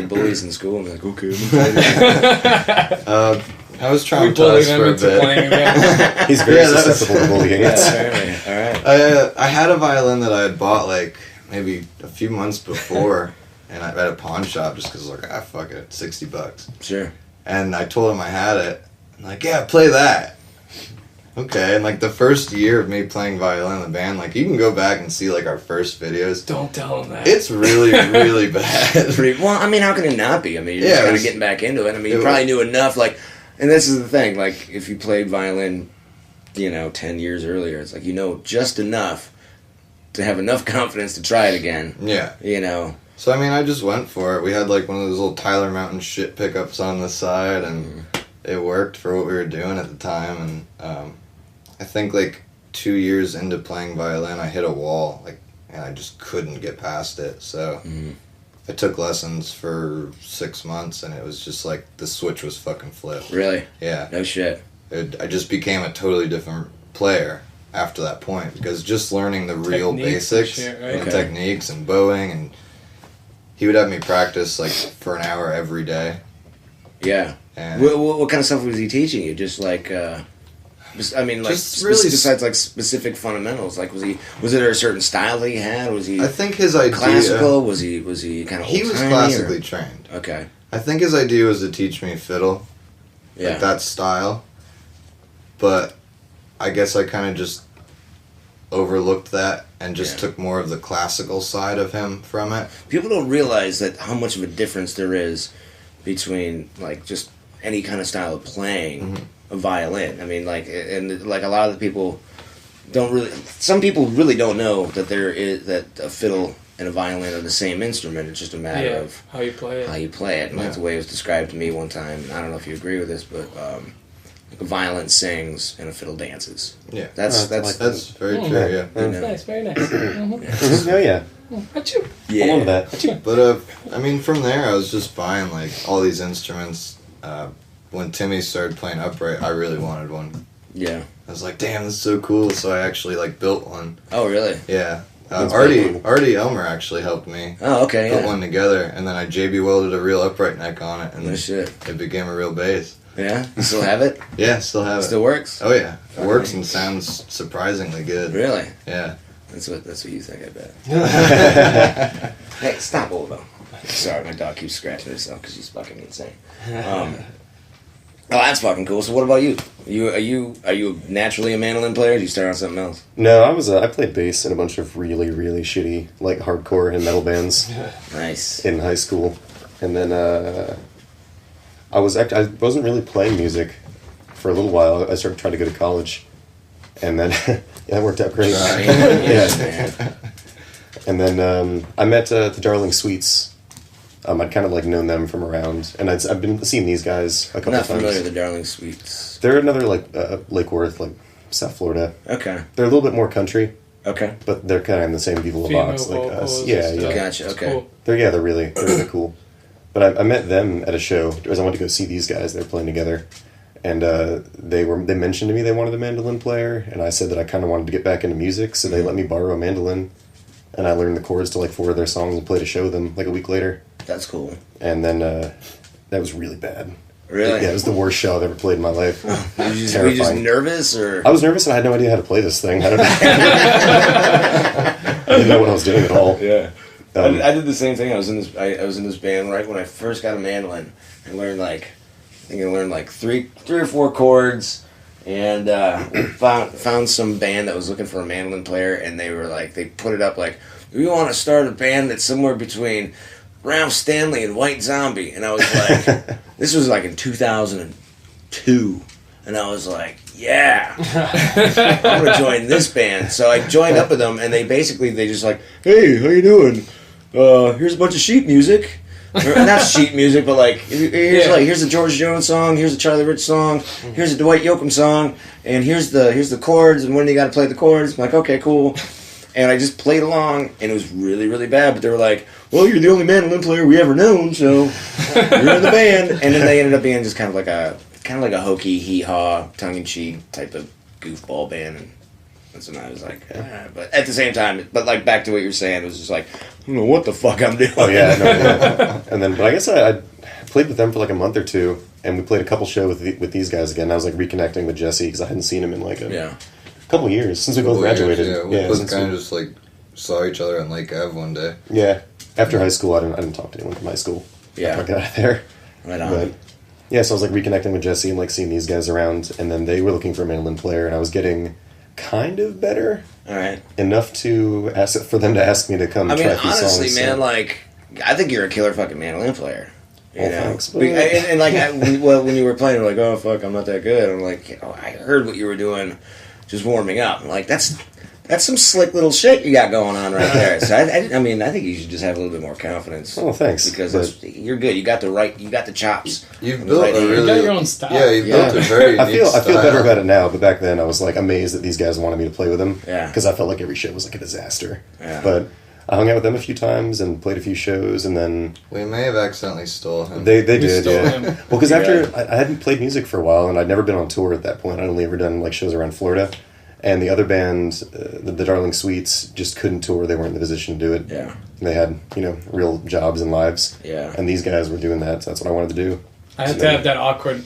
bullies in school and be like, okay, I was traumatized for a bit. He's very susceptible to bullying. All right. I had a violin that I had bought like maybe a few months before, and I at a pawn shop just because I was like, fuck it, $60. Sure. And I told him I had it. I'm like, yeah, play that. Okay, and like the first year of me playing violin in the band, like you can go back and see like our first videos. Don't tell him that. It's really, really bad. Well, I mean, how can it not be? I mean, you're just kind of getting back into it. I mean, you probably knew enough, like, and this is the thing, like, if you played violin, 10 years earlier, it's like, just enough to have enough confidence to try it again. Yeah. So, I mean, I just went for it. We had like one of those little Tyler Mountain shit pickups on the side, and it worked for what we were doing at the time, and, I think like 2 years into playing violin, I hit a wall, and I just couldn't get past it. So I took lessons for 6 months, and it was just like the switch was fucking flipped. Really? Yeah. No shit. I just became a totally different player after that point, because just learning the real basics and techniques and bowing, and he would have me practice like for an hour every day. Yeah. And what kind of stuff was he teaching you? Just like... I mean, like, just really besides like specific fundamentals, like was there a certain style that he had? Was he? I think his idea classical. Was he kind of? He was classically trained. Okay. I think his idea was to teach me fiddle, like that style. But I guess I kind of just overlooked that and just took more of the classical side of him from it. People don't realize that how much of a difference there is between like just any kind of style of playing. A violin. I mean, like, and like a lot of the people don't really. Some people really don't know that that a fiddle and a violin are the same instrument. It's just a matter of how you play it. And that's the way it was described to me one time. And I don't know if you agree with this, but like a violin sings and a fiddle dances. Yeah, that's very true. Yeah, nice, very nice. Oh yeah. Yeah. I love that. But I mean, from there, I was just buying like all these instruments. When Timmy started playing upright, I really wanted one. Yeah. I was like, damn, this is so cool. So I actually like built one. Oh, really? Yeah. Artie Elmer actually helped me. Oh, okay. Put one together, and then I JB welded a real upright neck on it, and shit. It became a real bass. Yeah. You still have it? Yeah, still have it. Still works? Oh yeah, it works and sounds surprisingly good. Really? Yeah. That's what you think, I bet. Hey, stop, Olivo. Sorry, my dog keeps scratching herself because she's fucking insane. Oh, that's fucking cool. So what about you? Are you naturally a mandolin player? Or did you start on something else? No, I played bass in a bunch of really, really shitty, like hardcore and metal bands. Nice. In high school. And then I wasn't really playing music for a little while. I started trying to go to college, and then yeah, it worked out great. Yeah. And then I met the Darling Sweets. I'd kind of like known them from around, and I've been seeing these guys a couple Not times. familiar with the Darling Sweets. They're another like Lake Worth, like South Florida. Okay. They're a little bit more country. Okay. But they're kind of in the same Viva La Box like us. Yeah, yeah. Gotcha. Okay. Cool. They're really cool. But I met them at a show because I went to go see these guys. They were playing together, and they mentioned to me they wanted a mandolin player, and I said that I kind of wanted to get back into music, so they let me borrow a mandolin, and I learned the chords to like 4 of their songs and played a show with them like a week later. That's cool. And then that was really bad. Really? Yeah, it was the worst show I've ever played in my life. Were you just nervous, or? I was nervous and I had no idea how to play this thing. I didn't know what I was doing at all. Yeah. I did the same thing. I was in this band right when I first got a mandolin. I learned like 3 or 4 chords, and found some band that was looking for a mandolin player, and they put it up like, we want to start a band that's somewhere between Ralph Stanley and White Zombie, and I was like, this was like in 2002, and I was like, yeah, I'm gonna join this band. So I joined up with them, and they just like, hey, how you doing? Here's a bunch of sheet music. Not sheet music, but like here's a George Jones song, here's a Charlie Rich song, here's a Dwight Yoakam song, and here's the chords, and when you got to play the chords. I'm like, okay, cool. And I just played along, and it was really, really bad. But they were like, well, you're the only mandolin player we ever known, so you're in the band. And then they ended up being just kind of like a hokey, hee-haw, tongue-in-cheek type of goofball band. And so I was like, but at the same time, but like back to what you were saying, it was just like, I don't know what the fuck I'm doing. Oh, yeah. No, yeah. And then, but I guess I played with them for like a month or 2, and we played a couple shows with these guys again. I was like reconnecting with Jesse because I hadn't seen him in like a couple years since we both graduated. We both kind of just like saw each other on Lake Ave one day. Yeah. After high school, I didn't talk to anyone from high school. Yeah. I got out of there. Right on. But, yeah, so I was like reconnecting with Jesse and like seeing these guys around, and then they were looking for a mandolin player, and I was getting kind of better. All right. Enough to ask for them to ask me to come try a few honestly, songs. man, like, I think you're a killer fucking mandolin player. You know? Thanks. And like, when you were playing, you're like, oh, fuck, I'm not that good. I'm like, I heard what you were doing just warming up. I'm like, that's some slick little shit you got going on right there. So I think you should just have a little bit more confidence. Oh, thanks. Because you're good. You got the chops. You've built you got your own style. Yeah, you built a very I feel better about it now, but back then I was like amazed that these guys wanted me to play with them. Yeah. Because I felt like every show was like a disaster. Yeah. But I hung out with them a few times and played a few shows, and then we may have accidentally stole him. They did, yeah. Him. Well, because after I hadn't played music for a while, and I'd never been on tour at that point. I'd only ever done like shows around Florida. And the other band, the Darling Sweets, just couldn't tour. They weren't in the position to do it. Yeah. They had, real jobs and lives. Yeah. And these guys were doing that, so that's what I wanted to do. I had to have that awkward,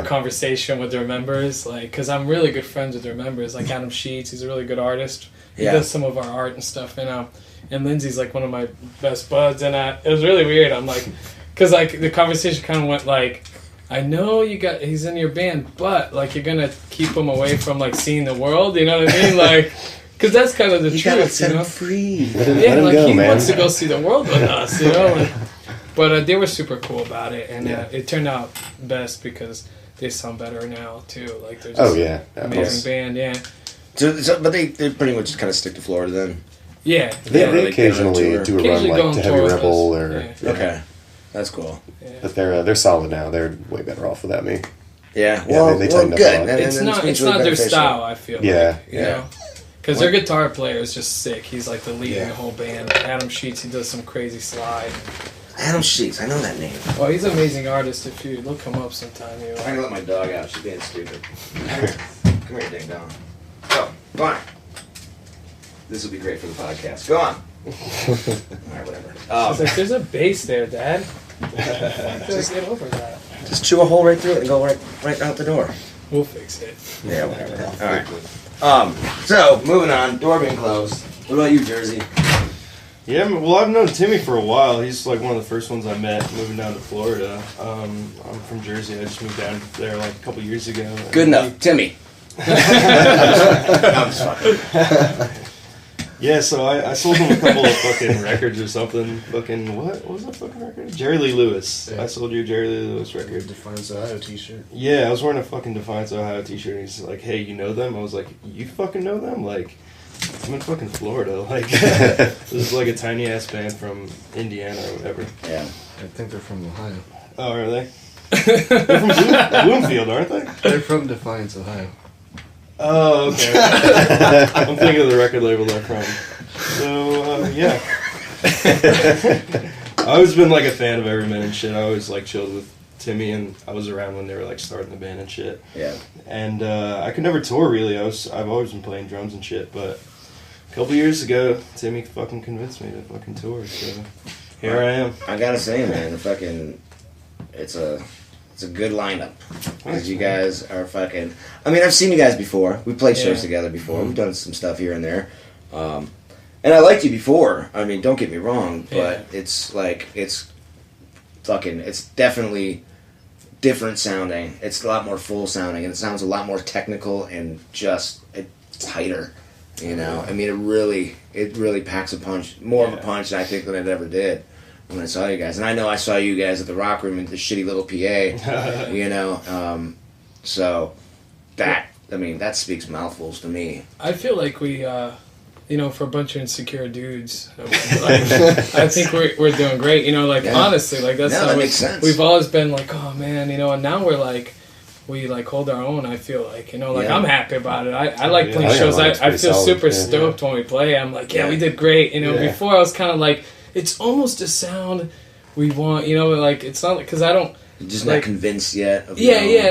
conversation with their members, like, because I'm really good friends with their members. Like Adam Sheets, he's a really good artist. He does some of our art and stuff, and Lindsay's like one of my best buds, and it was really weird. I'm like, because like the conversation kind of went like, I know he's in your band, but like you're gonna keep him away from like seeing the world. You know what I mean? Like, because that's kind of the truth. Gotta set him free. Let him go, he wants to go see the world with us. But they were super cool about it, and it turned out best because they sound better now too. Like they're just amazing band. Yeah. But they pretty much just kind of stick to Florida then. Yeah. They occasionally do a run like to Heavy Rebel or okay. That's cool. Yeah. But they're solid now. They're way better off without me. Yeah. Well, they tightened up a lot. It's not their style, I feel. Yeah. Like, you know? Because their guitar player is just sick. He's like the lead in the whole band. Adam Sheets, he does some crazy slide. Adam Sheets, I know that name. Oh, he's an amazing artist. If you look him up sometime, I'm gonna let my dog out. She's being stupid. Come here, ding dong. Go on. This will be great for the podcast. Go on. Alright, whatever. It's like, there's a bass there, Dad. Just get over that. Just chew a hole right through it and go right out the door. We'll fix it. Yeah, whatever. Alright. So, moving on. Door being closed. What about you, Jersey? Yeah, well, I've known Timmy for a while. He's like one of the first ones I met moving down to Florida. I'm from Jersey. I just moved down there like a couple years ago. Good enough. Timmy. I'm just fucking. Yeah, so I sold him a couple of fucking records or something. Fucking, what was that fucking record? Jerry Lee Lewis. Yeah. I sold you a Jerry Lee Lewis record. Defiance Ohio t-shirt. Yeah, I was wearing a fucking Defiance Ohio t-shirt, and he's like, hey, you know them? I was like, you fucking know them? Like, I'm in fucking Florida. Like, this is like a tiny-ass band from Indiana or whatever. Yeah. I think they're from Ohio. Oh, are they? They're from Bloomfield, aren't they? They're from Defiance, Ohio. Oh, okay. I'm thinking of the record label they're from. So, yeah. I've always been, like, a fan of Everymen and shit. I always, like, chilled with Timmy, and I was around when they were, like, starting the band and shit. Yeah. And I could never tour, really. I've always been playing drums and shit, but a couple years ago, Timmy fucking convinced me to fucking tour, so here I am. I gotta say, man, it's a good lineup. Because you guys are fucking... I mean, I've seen you guys before. We played shows together before. We've done some stuff here and there. And I liked you before. I mean, don't get me wrong, but it's like, it's definitely different sounding. It's a lot more full sounding, and it sounds a lot more technical and just tighter. You know? I mean, it really packs a punch. More of a punch, I think, than it ever did when I saw you guys. And I know I saw you guys at the Rock Room in the shitty little PA, you know. So that speaks mouthfuls to me. I feel like we, for a bunch of insecure dudes, I think we're doing great. You know, like, honestly, like, that's how that makes sense. We've always been like, oh man, you know, and now we're like, we like hold our own. I feel like, you know, like I'm happy about it. I like playing shows. I feel super stoked when we play. I'm like, we did great. You know, before I was kind of like, it's almost a sound we want. You know, like it's not because I don't. You're just not convinced yet.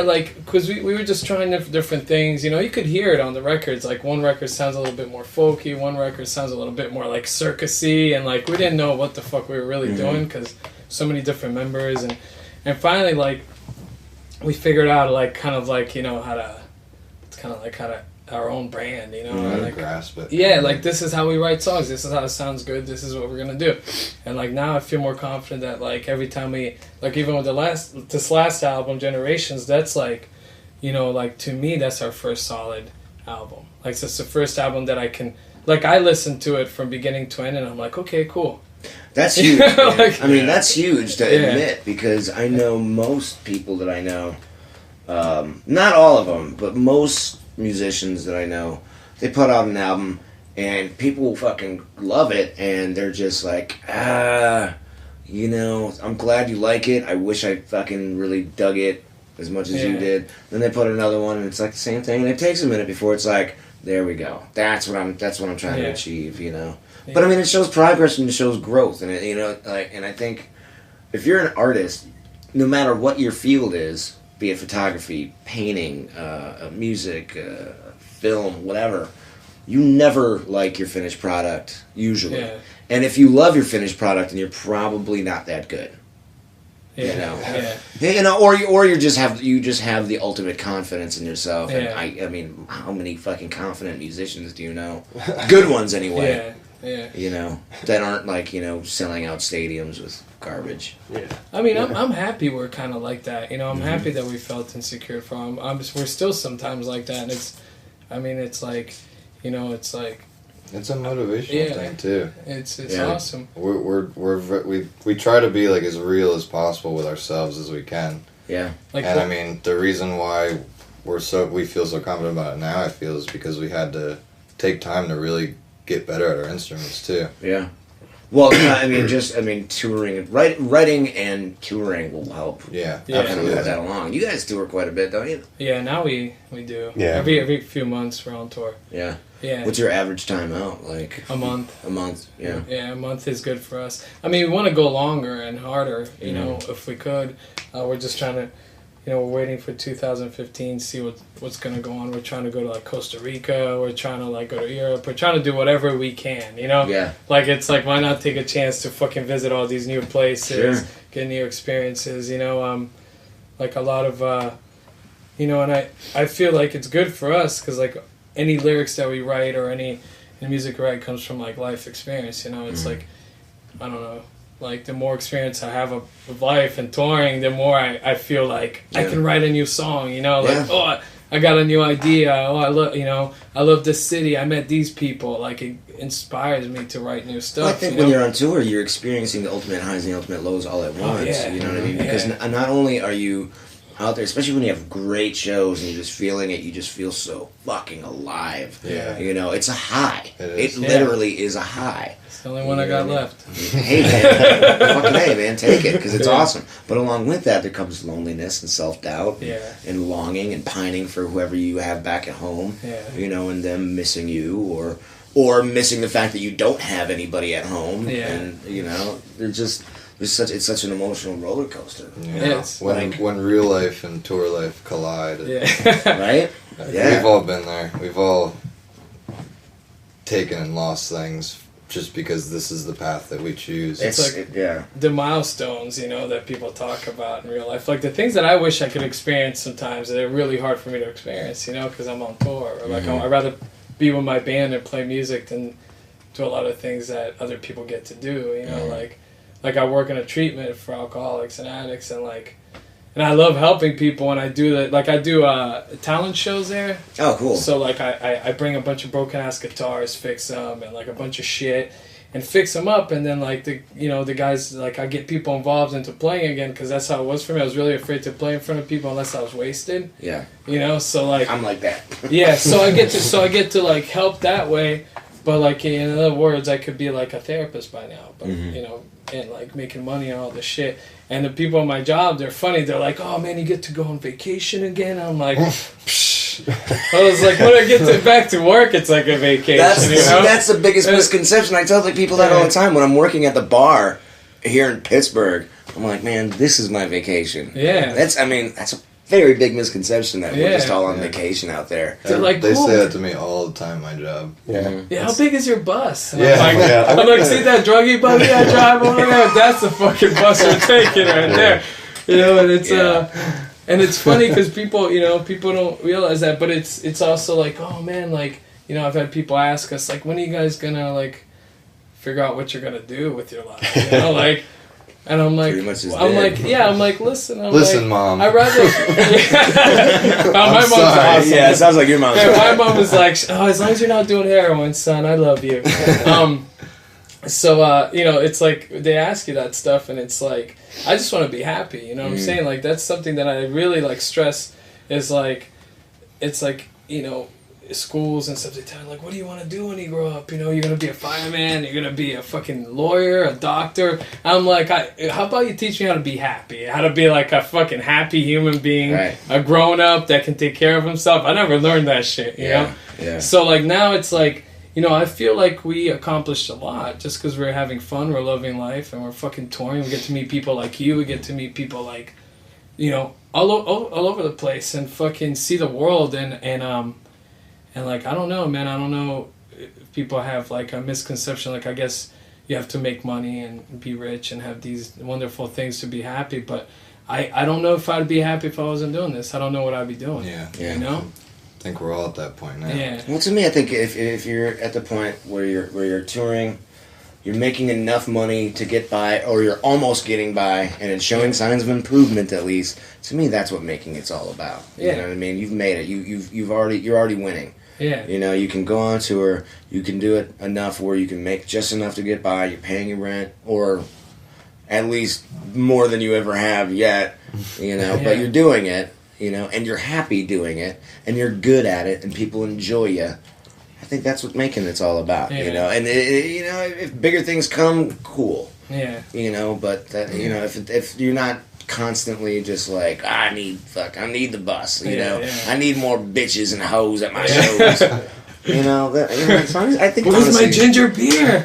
Like because we were just trying different things. You know, you could hear it on the records. Like one record sounds a little bit more folky. One record sounds a little bit more like circusy, and like we didn't know what the fuck we were really doing because so many different members and finally like. We figured out like kind of like, you know, how to our own brand, you know, like grasp it. Yeah, like this is how we write songs. This is how it sounds good. This is what we're gonna do. And like now I feel more confident that like every time we like even with this last album, Generations, that's like, you know, like to me that's our first solid album. Like it's the first album that I can like I listened to it from beginning to end and I'm like, okay, cool. That's huge. Like, I mean, that's huge to admit because I know most people that I know, not all of them, but most musicians that I know, they put out an album and people fucking love it and they're just like, you know, I'm glad you like it. I wish I fucking really dug it as much as you did. Then they put another one and it's like the same thing and it takes a minute before it's like, there we go. That's what I'm trying to achieve, you know. But I mean, it shows progress and it shows growth, and you know, like, and I think if you're an artist, no matter what your field is, be it photography, painting, music, film, whatever, you never like your finished product usually. Yeah. And if you love your finished product, then you're probably not that good. You know, you know, or you just have the ultimate confidence in yourself. And I mean, how many fucking confident musicians do you know? Good ones anyway. Yeah. You know, that aren't like, you know, selling out stadiums with garbage. Yeah. I mean, I'm happy we're kind of like that. You know, I'm happy that we felt insecure from. We're still sometimes like that, and it's like, you know, it's like. It's a motivational thing too. It's awesome. We try to be like as real as possible with ourselves as we can. Yeah. I mean, the reason why we feel so confident about it now, I feel, is because we had to take time to really get better at our instruments too. Yeah. Well, I mean, touring, writing and touring will help. Yeah, absolutely. Move that along. You guys tour quite a bit, don't you? Yeah, now we do. Yeah. Every few months we're on tour. Yeah. Yeah. What's your average time out? Like a month. A month. Yeah. Yeah, a month is good for us. I mean, we want to go longer and harder. You know, if we could. We're just trying to. You know, we're waiting for 2015, see what's going to go on. We're trying to go to, like, Costa Rica. We're trying to, like, go to Europe. We're trying to do whatever we can, you know? Yeah. Like, it's like, why not take a chance to fucking visit all these new places, get new experiences, you know? Like, a lot of, you know, and I feel like it's good for us because, like, any lyrics that we write or any music we write comes from, like, life experience, you know? It's like, I don't know. Like, the more experience I have of life and touring, the more I feel like I can write a new song, you know? Like, I got a new idea. Oh, I love this city. I met these people. Like, it inspires me to write new stuff. Well, I think when you're on tour, you're experiencing the ultimate highs and the ultimate lows all at once. You know what I mean? Because not only are you out there, especially when you have great shows and you're just feeling it, you just feel so fucking alive. Yeah. You know, it's a high. It literally is a high. It's the only one I got left. Hey, man. Fucking hey, man. Take it, because it's awesome. But along with that, there comes loneliness and self-doubt and longing and pining for whoever you have back at home. You know, and them missing you or missing the fact that you don't have anybody at home. And, you know, it's such an emotional roller coaster. Yeah. When real life and tour life collide. Right? We've all been there. We've all taken and lost things just because this is the path that we choose. It's like the milestones, you know, that people talk about in real life. Like the things that I wish I could experience sometimes, they're really hard for me to experience, you know, because I'm on tour. Or like I'd rather be with my band and play music than do a lot of things that other people get to do, you know, like I work in a treatment for alcoholics and addicts, and I love helping people, and I do that. Like I do talent shows there. Oh, cool. So like I bring a bunch of broken ass guitars, fix them, and like a bunch of shit, and fix them up, and then like the guys, like I get people involved into playing again, because that's how it was for me. I was really afraid to play in front of people unless I was wasted. Yeah. You know, so like I'm like that. Yeah, so I get to like help that way, but like in other words, I could be like a therapist by now, but you know, and like making money and all this shit. And the people at my job, they're funny. They're like, "Oh man, you get to go on vacation again?" I'm like, Psh. I was like, when I get back to work, it's like a vacation. That's the biggest misconception. I tell people that all the time when I'm working at the bar here in Pittsburgh. I'm like, man, this is my vacation. Yeah, that's a very big misconception that we're just all on vacation out there. Like, they say that to me all the time. My job. Yeah. How big is your bus? And Yeah. I'm like, see that druggy buddy I drive over there? That's the fucking bus we're taking right there. You know, and it's and it's funny because people don't realize that, but it's also like, oh man, like, you know, I've had people ask us like, when are you guys gonna like figure out what you're gonna do with your life? You know, like. And I'm like, listen, Mom. I'd rather. My mom's awesome. Yeah, it sounds like your mom's. My mom was like, oh, as long as you're not doing heroin, son, I love you. So you know, it's like they ask you that stuff, and it's like, I just want to be happy. You know what I'm saying? Like that's something that I really like stress. Is like, it's like, you know, schools and stuff, they tell you, like, what do you want to do when you grow up? You know, you're going to be a fireman, you're going to be a fucking lawyer, a doctor. I'm like, how about you teach me how to be happy? How to be like a fucking happy human being, a grown-up that can take care of himself. I never learned that shit, you know? Yeah. So, like, now it's like, you know, I feel like we accomplished a lot just because we're having fun, we're loving life, and we're fucking touring. We get to meet people like you, we get to meet people like, you know, all over the place and fucking see the world and like, I don't know, man. I don't know if people have like a misconception. Like, I guess you have to make money and be rich and have these wonderful things to be happy. But I don't know if I'd be happy if I wasn't doing this. I don't know what I'd be doing. Yeah. You know? I think we're all at that point now. Yeah. Well, to me, I think if you're at the point where you're touring, you're making enough money to get by, or you're almost getting by, and it's showing signs of improvement at least. To me, that's what making it's all about. You know what I mean? You've made it. You're already winning. Yeah. You know, you can go on tour, you can do it enough where you can make just enough to get by, you're paying your rent, or at least more than you ever have yet, you know, but you're doing it, you know, and you're happy doing it, and you're good at it, and people enjoy you. I think that's what making it's all about, you know, and, you know, if bigger things come, cool. Yeah. You know, but, you know, if you're not constantly just like, I need the bus, you know, I need more bitches and hoes at my shows. you know, I think where's my ginger beer?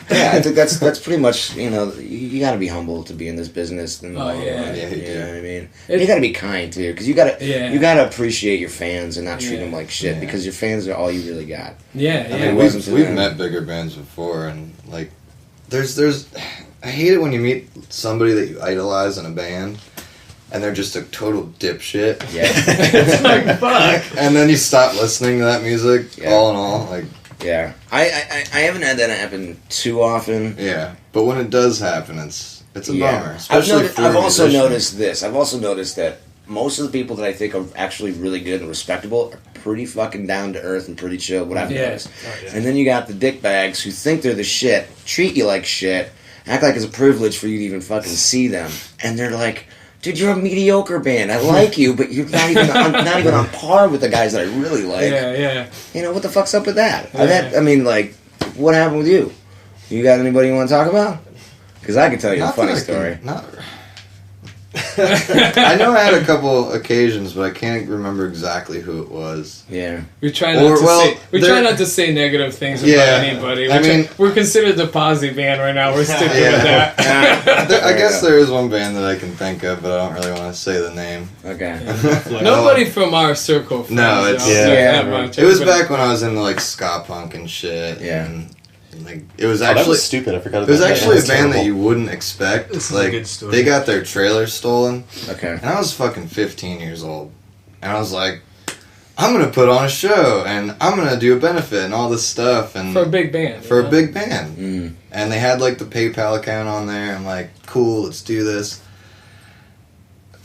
Yeah, I think that's pretty much, you know, you got to be humble to be in this business. And you know what I mean? And you got to be kind too, because you got to appreciate your fans and not treat them like shit, because your fans are all you really got. Yeah, we've met bigger bands before, and like, there's. I hate it when you meet somebody that you idolize in a band, and they're just a total dipshit. Yeah. It's like, fuck. And then you stop listening to that music, all in all. Like, yeah. I haven't had that happen too often. Yeah. But when it does happen, it's a bummer. I've also noticed this. I've also noticed that most of the people that I think are actually really good and respectable are pretty fucking down to earth and pretty chill, what I've noticed. Oh, yeah. And then you got the dickbags who think they're the shit, treat you like shit, act like it's a privilege for you to even fucking see them. And they're like, dude, you're a mediocre band. I like you, but you're not even on par with the guys that I really like. Yeah. You know, what the fuck's up with that? I mean, like, what happened with you? You got anybody you want to talk about? Because I can tell you a funny story. I know I had a couple occasions, but I can't remember exactly who it was. Yeah, we try not to say negative things about anybody. We're considered the posse band right now. We're sticking with that. I guess there is one band that I can think of, but I don't really want to say the name. Okay. Nobody from our circle. No, it's much. It was back when I was into like ska punk and shit. Yeah. And, like, it was actually that was stupid. I forgot about it was that. actually a band terrible. that you wouldn't expect. This like, is a good story. They got their trailer stolen. Okay. And I was fucking 15 years old. And I was like, I'm going to put on a show. And I'm going to do a benefit and all this stuff. And for a big band. For a big band. Mm. And they had, like, the PayPal account on there. I'm like, cool, let's do this.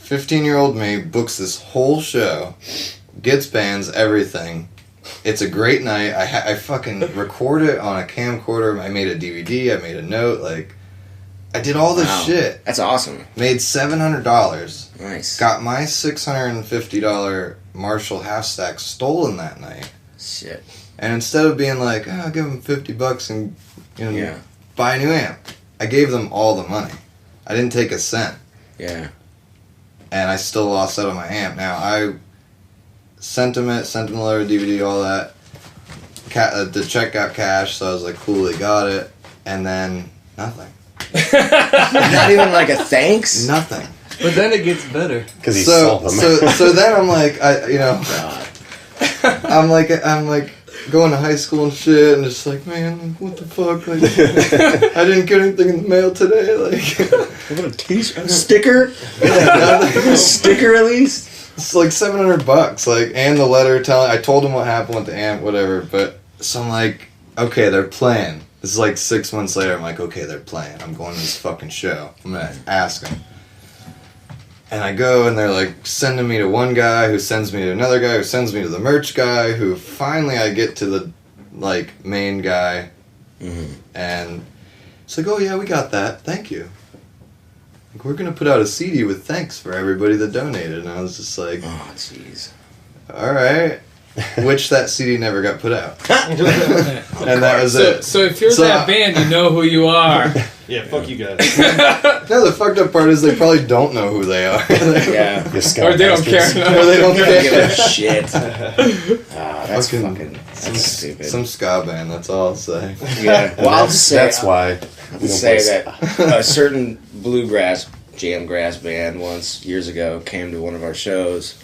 15-year-old me books this whole show. Gets bands, everything. It's a great night. I fucking record it on a camcorder. I made a DVD. I made a note. Like, I did all this shit. That's awesome. Made $700. Nice. Got my $650 Marshall half stack stolen that night. Shit. And instead of being like, oh, I'll give them $50 and buy a new amp, I gave them all the money. I didn't take a cent. Yeah. And I still lost out on my amp. Now, I sent him the letter, DVD, all that. The check got cashed, so I was like, cool, they got it. And then, nothing. Not even like a thanks? Nothing. But then it gets better. Because he sold them. So then I'm like, I'm like going to high school and shit, and just like, man, what the fuck? Like, I didn't get anything in the mail today. Like, what a t-shirt, a sticker? A sticker at least. It's like $700, like, and the letter I told them what happened with the amp, whatever. But so I'm like, okay, they're playing. This is like 6 months later. I'm like, okay, they're playing. I'm going to this fucking show. I'm gonna ask them. And I go, and they're like sending me to one guy, who sends me to another guy, who sends me to the merch guy, who finally I get to the like main guy, and it's like, oh yeah, we got that. Thank you. Like, we're gonna put out a CD with thanks for everybody that donated, and I was just like, oh jeez, all right. Which that CD never got put out, and that was it. So if you're that band, you know who you are. Yeah, fuck you guys. No, the fucked up part is they probably don't know who they are. Yeah, or they don't care. Or they don't care. Give a shit. That's fucking stupid. Some ska band. That's all I'll say. Yeah, well, I'll just say that's why. I'll say that a certain bluegrass jamgrass band once years ago came to one of our shows.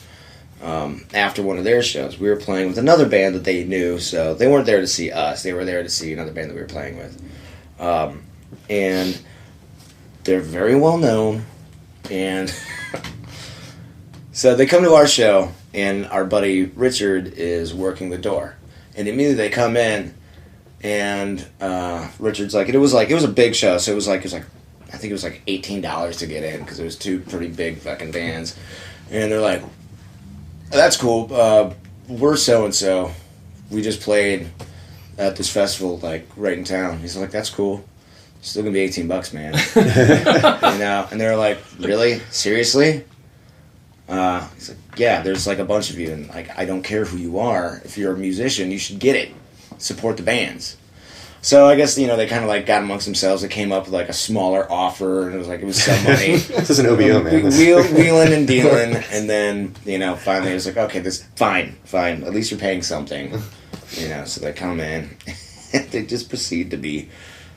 After one of their shows, we were playing with another band that they knew, so they weren't there to see us. They were there to see another band that we were playing with. And they're very well known. And so they come to our show, and our buddy Richard is working the door. And immediately they come in, and Richard's like, it was a big show, so it was like I think it was like $18 to get in, because it was two pretty big fucking bands. And they're like, that's cool. We're so-and-so. We just played at this festival, like, right in town. He's like, that's cool. Still gonna be $18, man. You know? And they're like, really? Seriously? He's like, yeah, there's, like, a bunch of you, and, like, I don't care who you are. If you're a musician, you should get it. Support the bands. So I guess, you know, they kind of, like, got amongst themselves. They came up with, like, a smaller offer, and it was some money. This is an OBO, man. Wheeling and dealing, and then, you know, finally it was like, okay, this fine. At least you're paying something. You know, so they come in, and they just proceed to be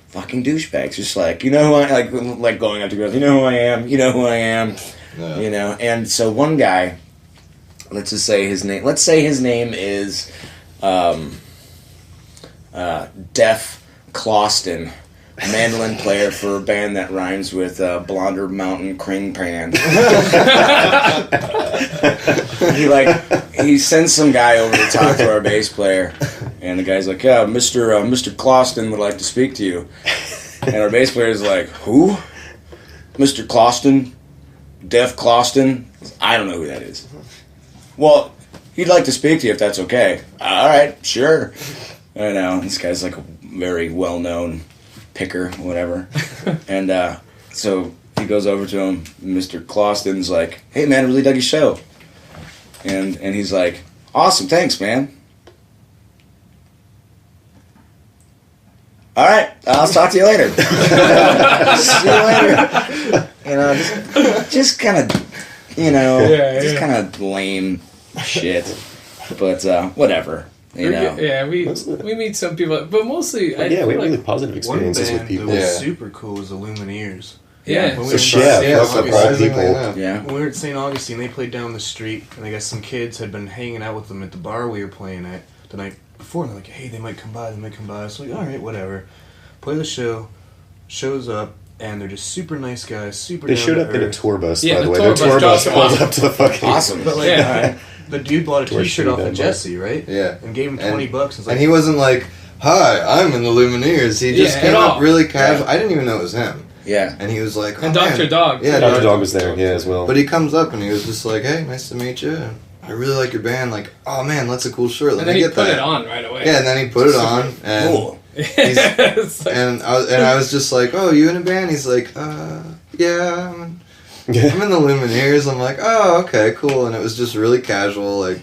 fucking douchebags. Just like, you know who I like going up to girls, you know who I am, Yeah. You know. And so one guy, let's say his name is Def Closton, mandolin player for a band that rhymes with Blonder Mountain Cring Pan. He sends some guy over to talk to our bass player, and the guy's like, yeah, Mr. Closton would like to speak to you. And our bass player is like, who? Mr. Closton? Def Closton? I don't know who that is. Well, he'd like to speak to you if that's okay. All right, sure. I know, this guy's like a very well-known picker, whatever. And so he goes over to him. Mr. Clauston's like, hey, man, I really dug your show. And he's like, awesome, thanks, man. All right, I'll talk to you later. See you later. You know, just kind of, just kind of lame shit. But whatever. You know. Yeah, we meet some people, but mostly we have really positive experiences with people. That was super cool was the Lumineers. Yeah. When we were at St. Augustine, they played down the street, and I guess some kids had been hanging out with them at the bar we were playing at the night before, and they're like, hey, they might come by. So like, all right, whatever. Play the show, shows up, and they're just super nice guys, super They down showed to up in a earth. tour bus, by the way. Their tour bus pulled up to the fucking... Awesome. But like, the dude bought a t-shirt off of Jesse, right? Yeah. And gave him $20. And he wasn't like, hi, I'm in the Lumineers. He just came up really casual. I didn't even know it was him. Yeah. And he was like, and Dr. Dog. Yeah, Dr. Dog was there, as well. But he comes up and he was just like, hey, nice to meet you. And I really like your band. Like, oh man, that's a cool shirt. Let me get that. And then he put it on right away. Yeah, and then he put it on. And cool. And I was just like, oh, you in a band? He's like, yeah, I'm in the Lumineers. I'm like, oh, okay, cool. And it was just really casual, like,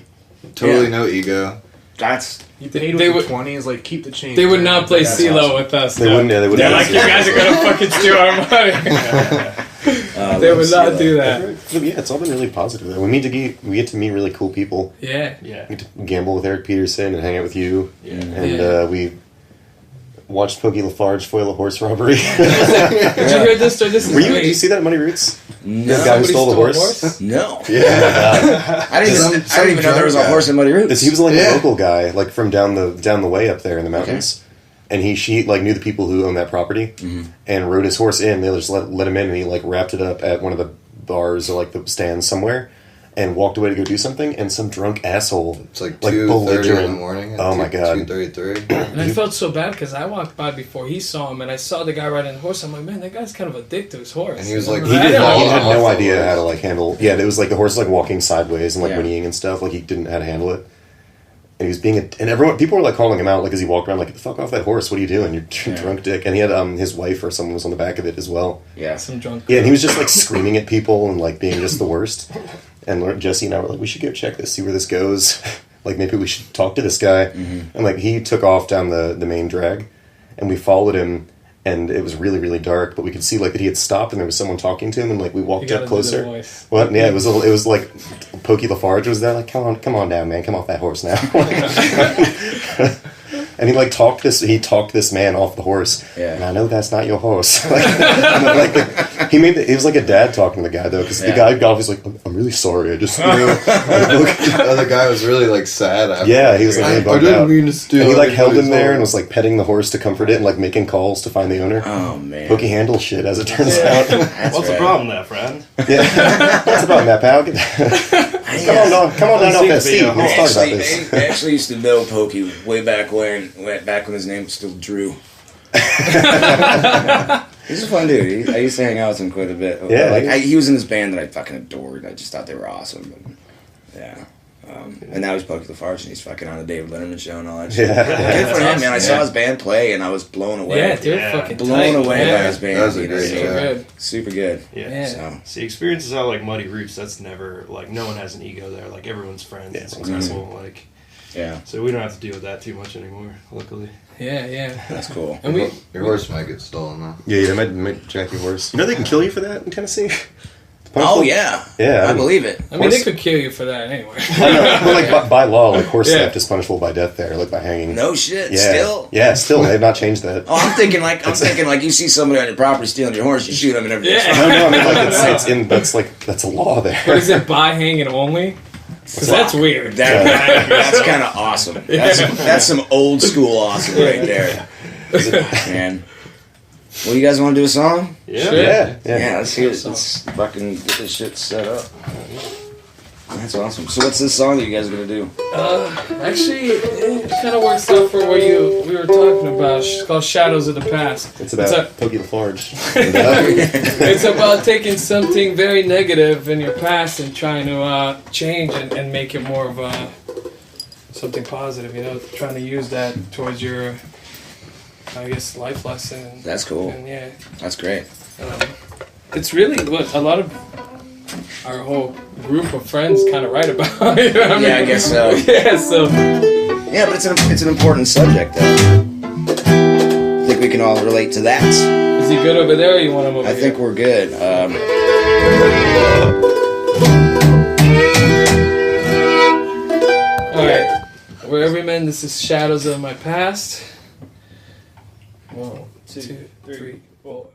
totally no ego. That's... They would 20 is like, keep the change. They would not play CeeLo with us. They wouldn't. Yeah, they wouldn't. They're like, you guys are gonna fucking steal our money. They would not do that. Yeah, it's all been really positive. Though. We get to meet really cool people. Yeah. We get to gamble with Eric Peterson and hang out with you. Yeah. And we watched Pokey Lafarge foil a horse robbery. Did you hear this story? Did you see that at Muddy Roots? No. The guy who stole the horse? No. Yeah. Oh my God. I didn't even know there was a horse in Muddy Roots. He was like a local guy, like from down the way up there in the mountains. And she like knew the people who owned that property and rode his horse in. They just let him in, and he like wrapped it up at one of the bars or like the stands somewhere and walked away to go do something, and some drunk asshole, it's like 2:30 in the morning. Oh my God. 2:33. And I felt so bad because I walked by before he saw him, and I saw the guy riding the horse. I'm like, man, that guy's kind of a dick to his horse. And he was like, he had no idea how to like handle. Yeah, it was like the horse was like walking sideways and like whinnying and stuff. Like he didn't know how to handle it. And he was being people were like calling him out, like as he walked around, like, fuck off that horse, what are you doing? You're drunk dick. And he had his wife or someone was on the back of it as well. Yeah, some drunk. Yeah, and he was just like screaming at people and like being just the worst. And Jesse and I were like, we should go check this, see where this goes. Like maybe we should talk to this guy. And like he took off down the main drag, and we followed him. And it was really, really dark, but we could see like that he had stopped, and there was someone talking to him, and like we walked up closer. Well, yeah, it was like Pokey Lafarge was there, like, come on down, man, come off that horse now. And he like talked this man off the horse. Yeah. And I know that's not your horse. It was like a dad talking to the guy though, because the guy was like, I'm really sorry, I just the other guy was really like sad after. Yeah, he was like really bummed out. I didn't mean to steal. And he like held him there and was like petting the horse to comfort it and like making calls to find the owner. Oh man. Pokey handles shit, as it turns out. What's the problem there, friend? Yeah. What's the problem there, pal? Come on down off that seat. Let's talk about this. I actually used to know Pokey way back when his name was still Drew. He's a fun dude. I used to hang out with him quite a bit. Yeah, he was in this band that I fucking adored. I just thought they were awesome. But, yeah. And now he's Pokey Lafarge, and he's fucking on the David Letterman show and all that shit. Good for him, man. I saw his band play, and I was blown away. Yeah, dude, fucking blown away by his band. That was a great show. Super good. Yeah. So. See, experiences out like Muddy Roots, that's never, like, no one has an ego there. Like, everyone's friends. It's successful. Like, yeah. So we don't have to deal with that too much anymore, luckily. Yeah. That's cool. And your horse might get stolen, though. Yeah, they might jack your horse. You know they can kill you for that in Tennessee? Oh, yeah. Yeah. I believe it. I mean, they could kill you for that anyway. I know. But like by law, like horse theft is punishable by death there, like by hanging. No shit. Yeah. Still? Yeah, still. They've not changed that. Oh, I'm thinking like you see somebody on your property stealing your horse, you shoot them and everything. Yeah. No, I mean like that's a law there. What is it, by hanging only? Because that's weird. That's kind of awesome. That's some old school awesome right there. Man. Well, you guys want to do a song? Yeah. Yeah, let's hear it. Let's fucking get this shit set up. That's awesome. So what's this song that you guys are gonna do? Actually, it kind of works out for what we were talking about. It's called Shadows of the Past. It's about Pokey LaForge. It's about taking something very negative in your past and trying to change and make it more of something positive. You know, trying to use that towards your, I guess, life lesson. And, that's cool. And, yeah, that's great. It's really what a lot of our whole group of friends kind of write about. You know what I mean? Yeah, I guess so. Yeah, so. Yeah, but it's an important subject, though. I think we can all relate to that. Is he good over there, or you want him over I here? think we're good. All right, we're Everymen. This is Shadows of My Past. 1, 2, 3, 4.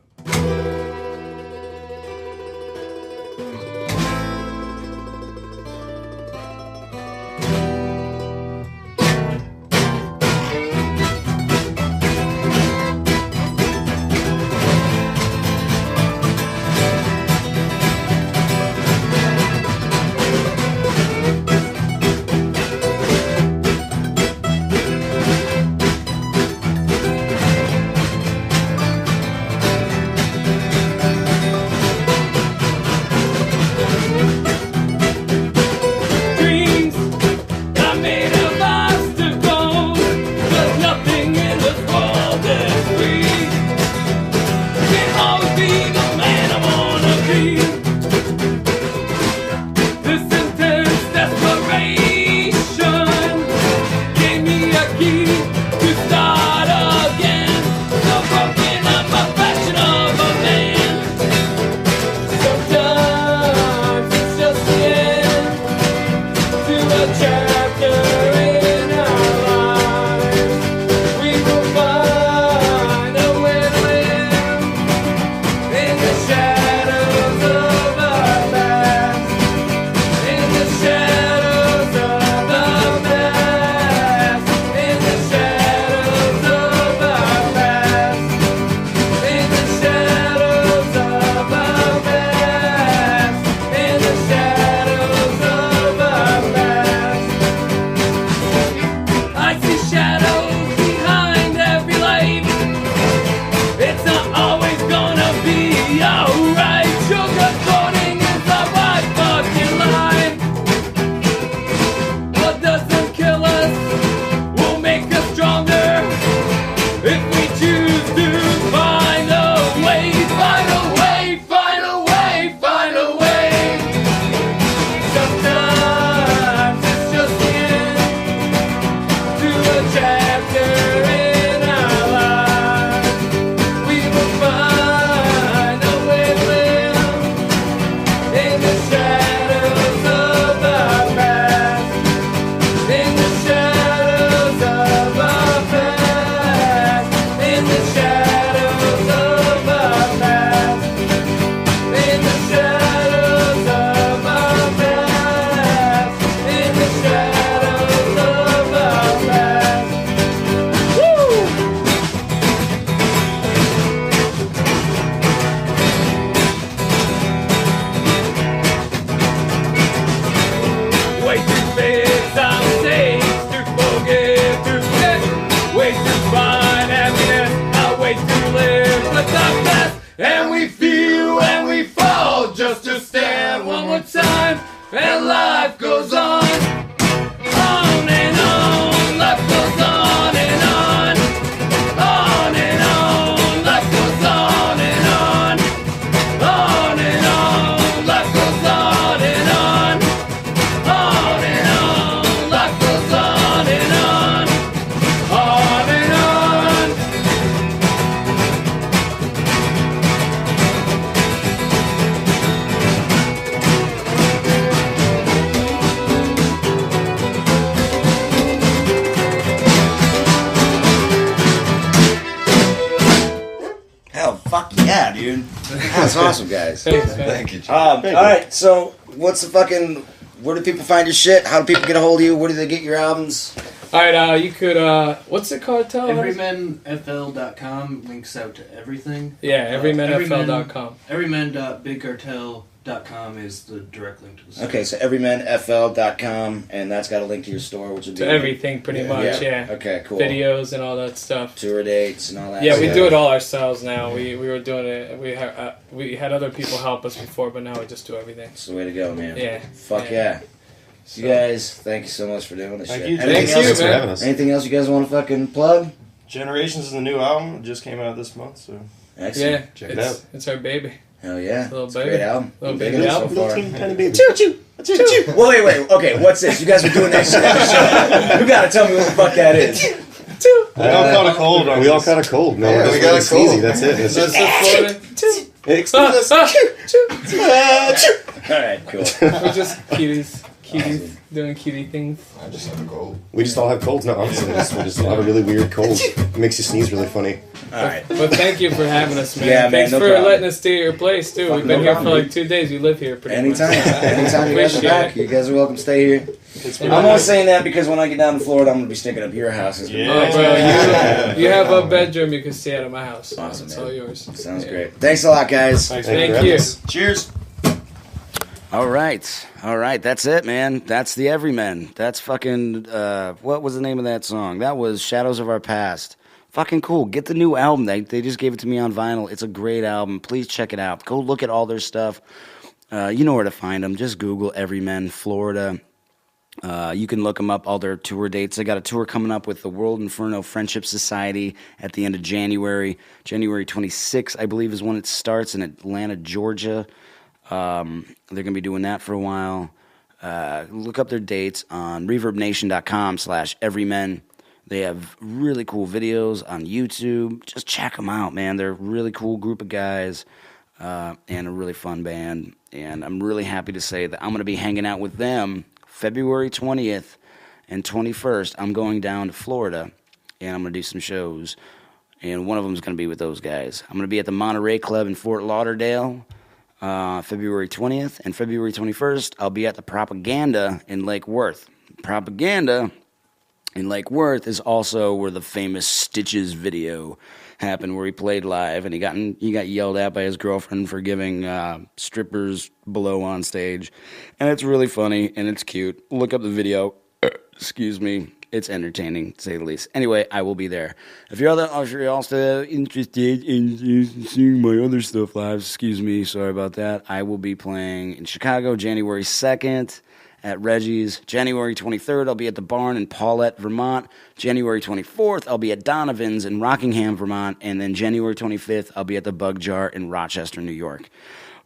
and life goes on and on, life goes on and on and on, life goes on and on and on, life goes on and on and on, life goes on and on and on. Hell, fuck yeah, dude. That's awesome, guys. Thanks, man. Thank you, Jay. All right, so what's the fucking... Where do people find your shit? How do people get a hold of you? Where do they get your albums? Alright, you could, what's it called? Tell us. Everymenfl.com links out to everything. Yeah, everymenfl.com. Everymen.bigcartel Everymen.com is the direct link to the site. Okay, so everymenfl.com, and that's got a link to your store, which would be... To everything, pretty much, yeah. Okay, cool. Videos and all that stuff. Tour dates and all that. Yeah, we do it all ourselves now. We were doing it... We had other people help us before, but now we just do everything. That's the way to go, man. Yeah. Fuck yeah. So, you guys, thank you so much for doing this shit. Thank you, for having us. Anything else you guys want to fucking plug? Generations is the new album. It just came out this month, so... Excellent. Yeah, check it out. It's our baby. Hell yeah. Little it's baby. a great album. Little big baby album so far. Tiny baby. Choo choo. Choo choo. Well, wait. Okay, what's this? You guys were doing that shit on the show. You gotta tell me what the fuck that is. We all caught a cold. We all caught a cold. No, Yeah, we're we just got a really cold. sneezy. That's it. It's just, All right, cool. We're just cuties, doing cutie things. I just have a cold. we just all have colds now. Honestly, we just all have a really weird cold. It makes you sneeze really funny. All right. But thank you for having us, man. Yeah, man, Thanks no for problem. letting us stay at your place, too. We've been here for like 2 days. You live here pretty Anytime. much. Anytime you guys are Appreciate back, it. you guys are welcome to stay here. I'm only saying that because when I get down to Florida, I'm going to be sticking up your house. Oh, bro, you have a bedroom. You can stay out of my house. Awesome, It's man. all yours. Sounds great. Thanks a lot, guys. Thank you. Cheers. All right, that's it, man. That's the Everymen. That's fucking, what was the name of that song? That was Shadows of Our Past. Fucking cool. Get the new album. They just gave it to me on vinyl. It's a great album. Please check it out. Go look at all their stuff. You know where to find them. Just Google Everymen, Florida. You can look them up, all their tour dates. They got a tour coming up with the World Inferno Friendship Society at the end of January. January 26th, I believe, is when it starts in Atlanta, Georgia. They're going to be doing that for a while. Look up their dates on reverbnation.com/everymen. They have really cool videos on YouTube. Just check them out, man. They're a really cool group of guys and a really fun band. And I'm really happy to say that I'm going to be hanging out with them February 20th and 21st. I'm going down to Florida, and I'm going to do some shows. And one of them is going to be with those guys. I'm going to be at the Monterey Club in Fort Lauderdale February 20th. And February 21st, I'll be at the Propaganda in Lake Worth. Propaganda in Lake Worth is also where the famous Stitches video happened, where he played live, and he got yelled at by his girlfriend for giving strippers below on stage. And it's really funny, and it's cute. Look up the video. Excuse me. It's entertaining, to say the least. Anyway, I will be there. If you're also interested in seeing my other stuff live, excuse me, sorry about that. I will be playing in Chicago January 2nd. At Reggie's. January 23rd, I'll be at the Barn in Paulette, Vermont. January 24th, I'll be at Donovan's in Rockingham, Vermont. And then January 25th, I'll be at the Bug Jar in Rochester, New York.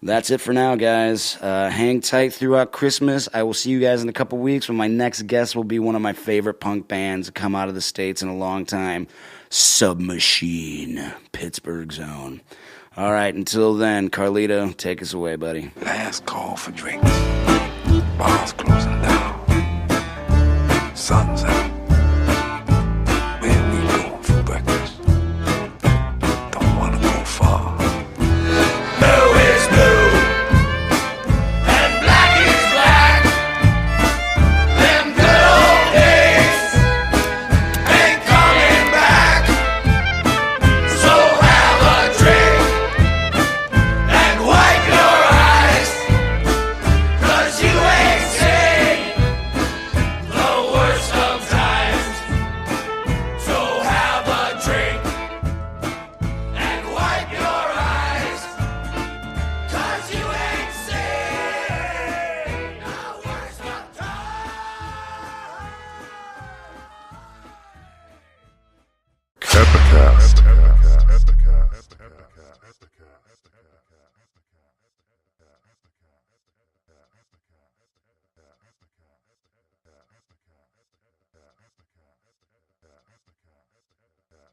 That's it for now, guys. Hang tight throughout Christmas. I will see you guys in a couple weeks when my next guest will be one of my favorite punk bands to come out of the States in a long time. Submachine, Pittsburgh Zone. All right, until then, Carlito, take us away, buddy. Last call for drinks. Bars closing down. Sun's out.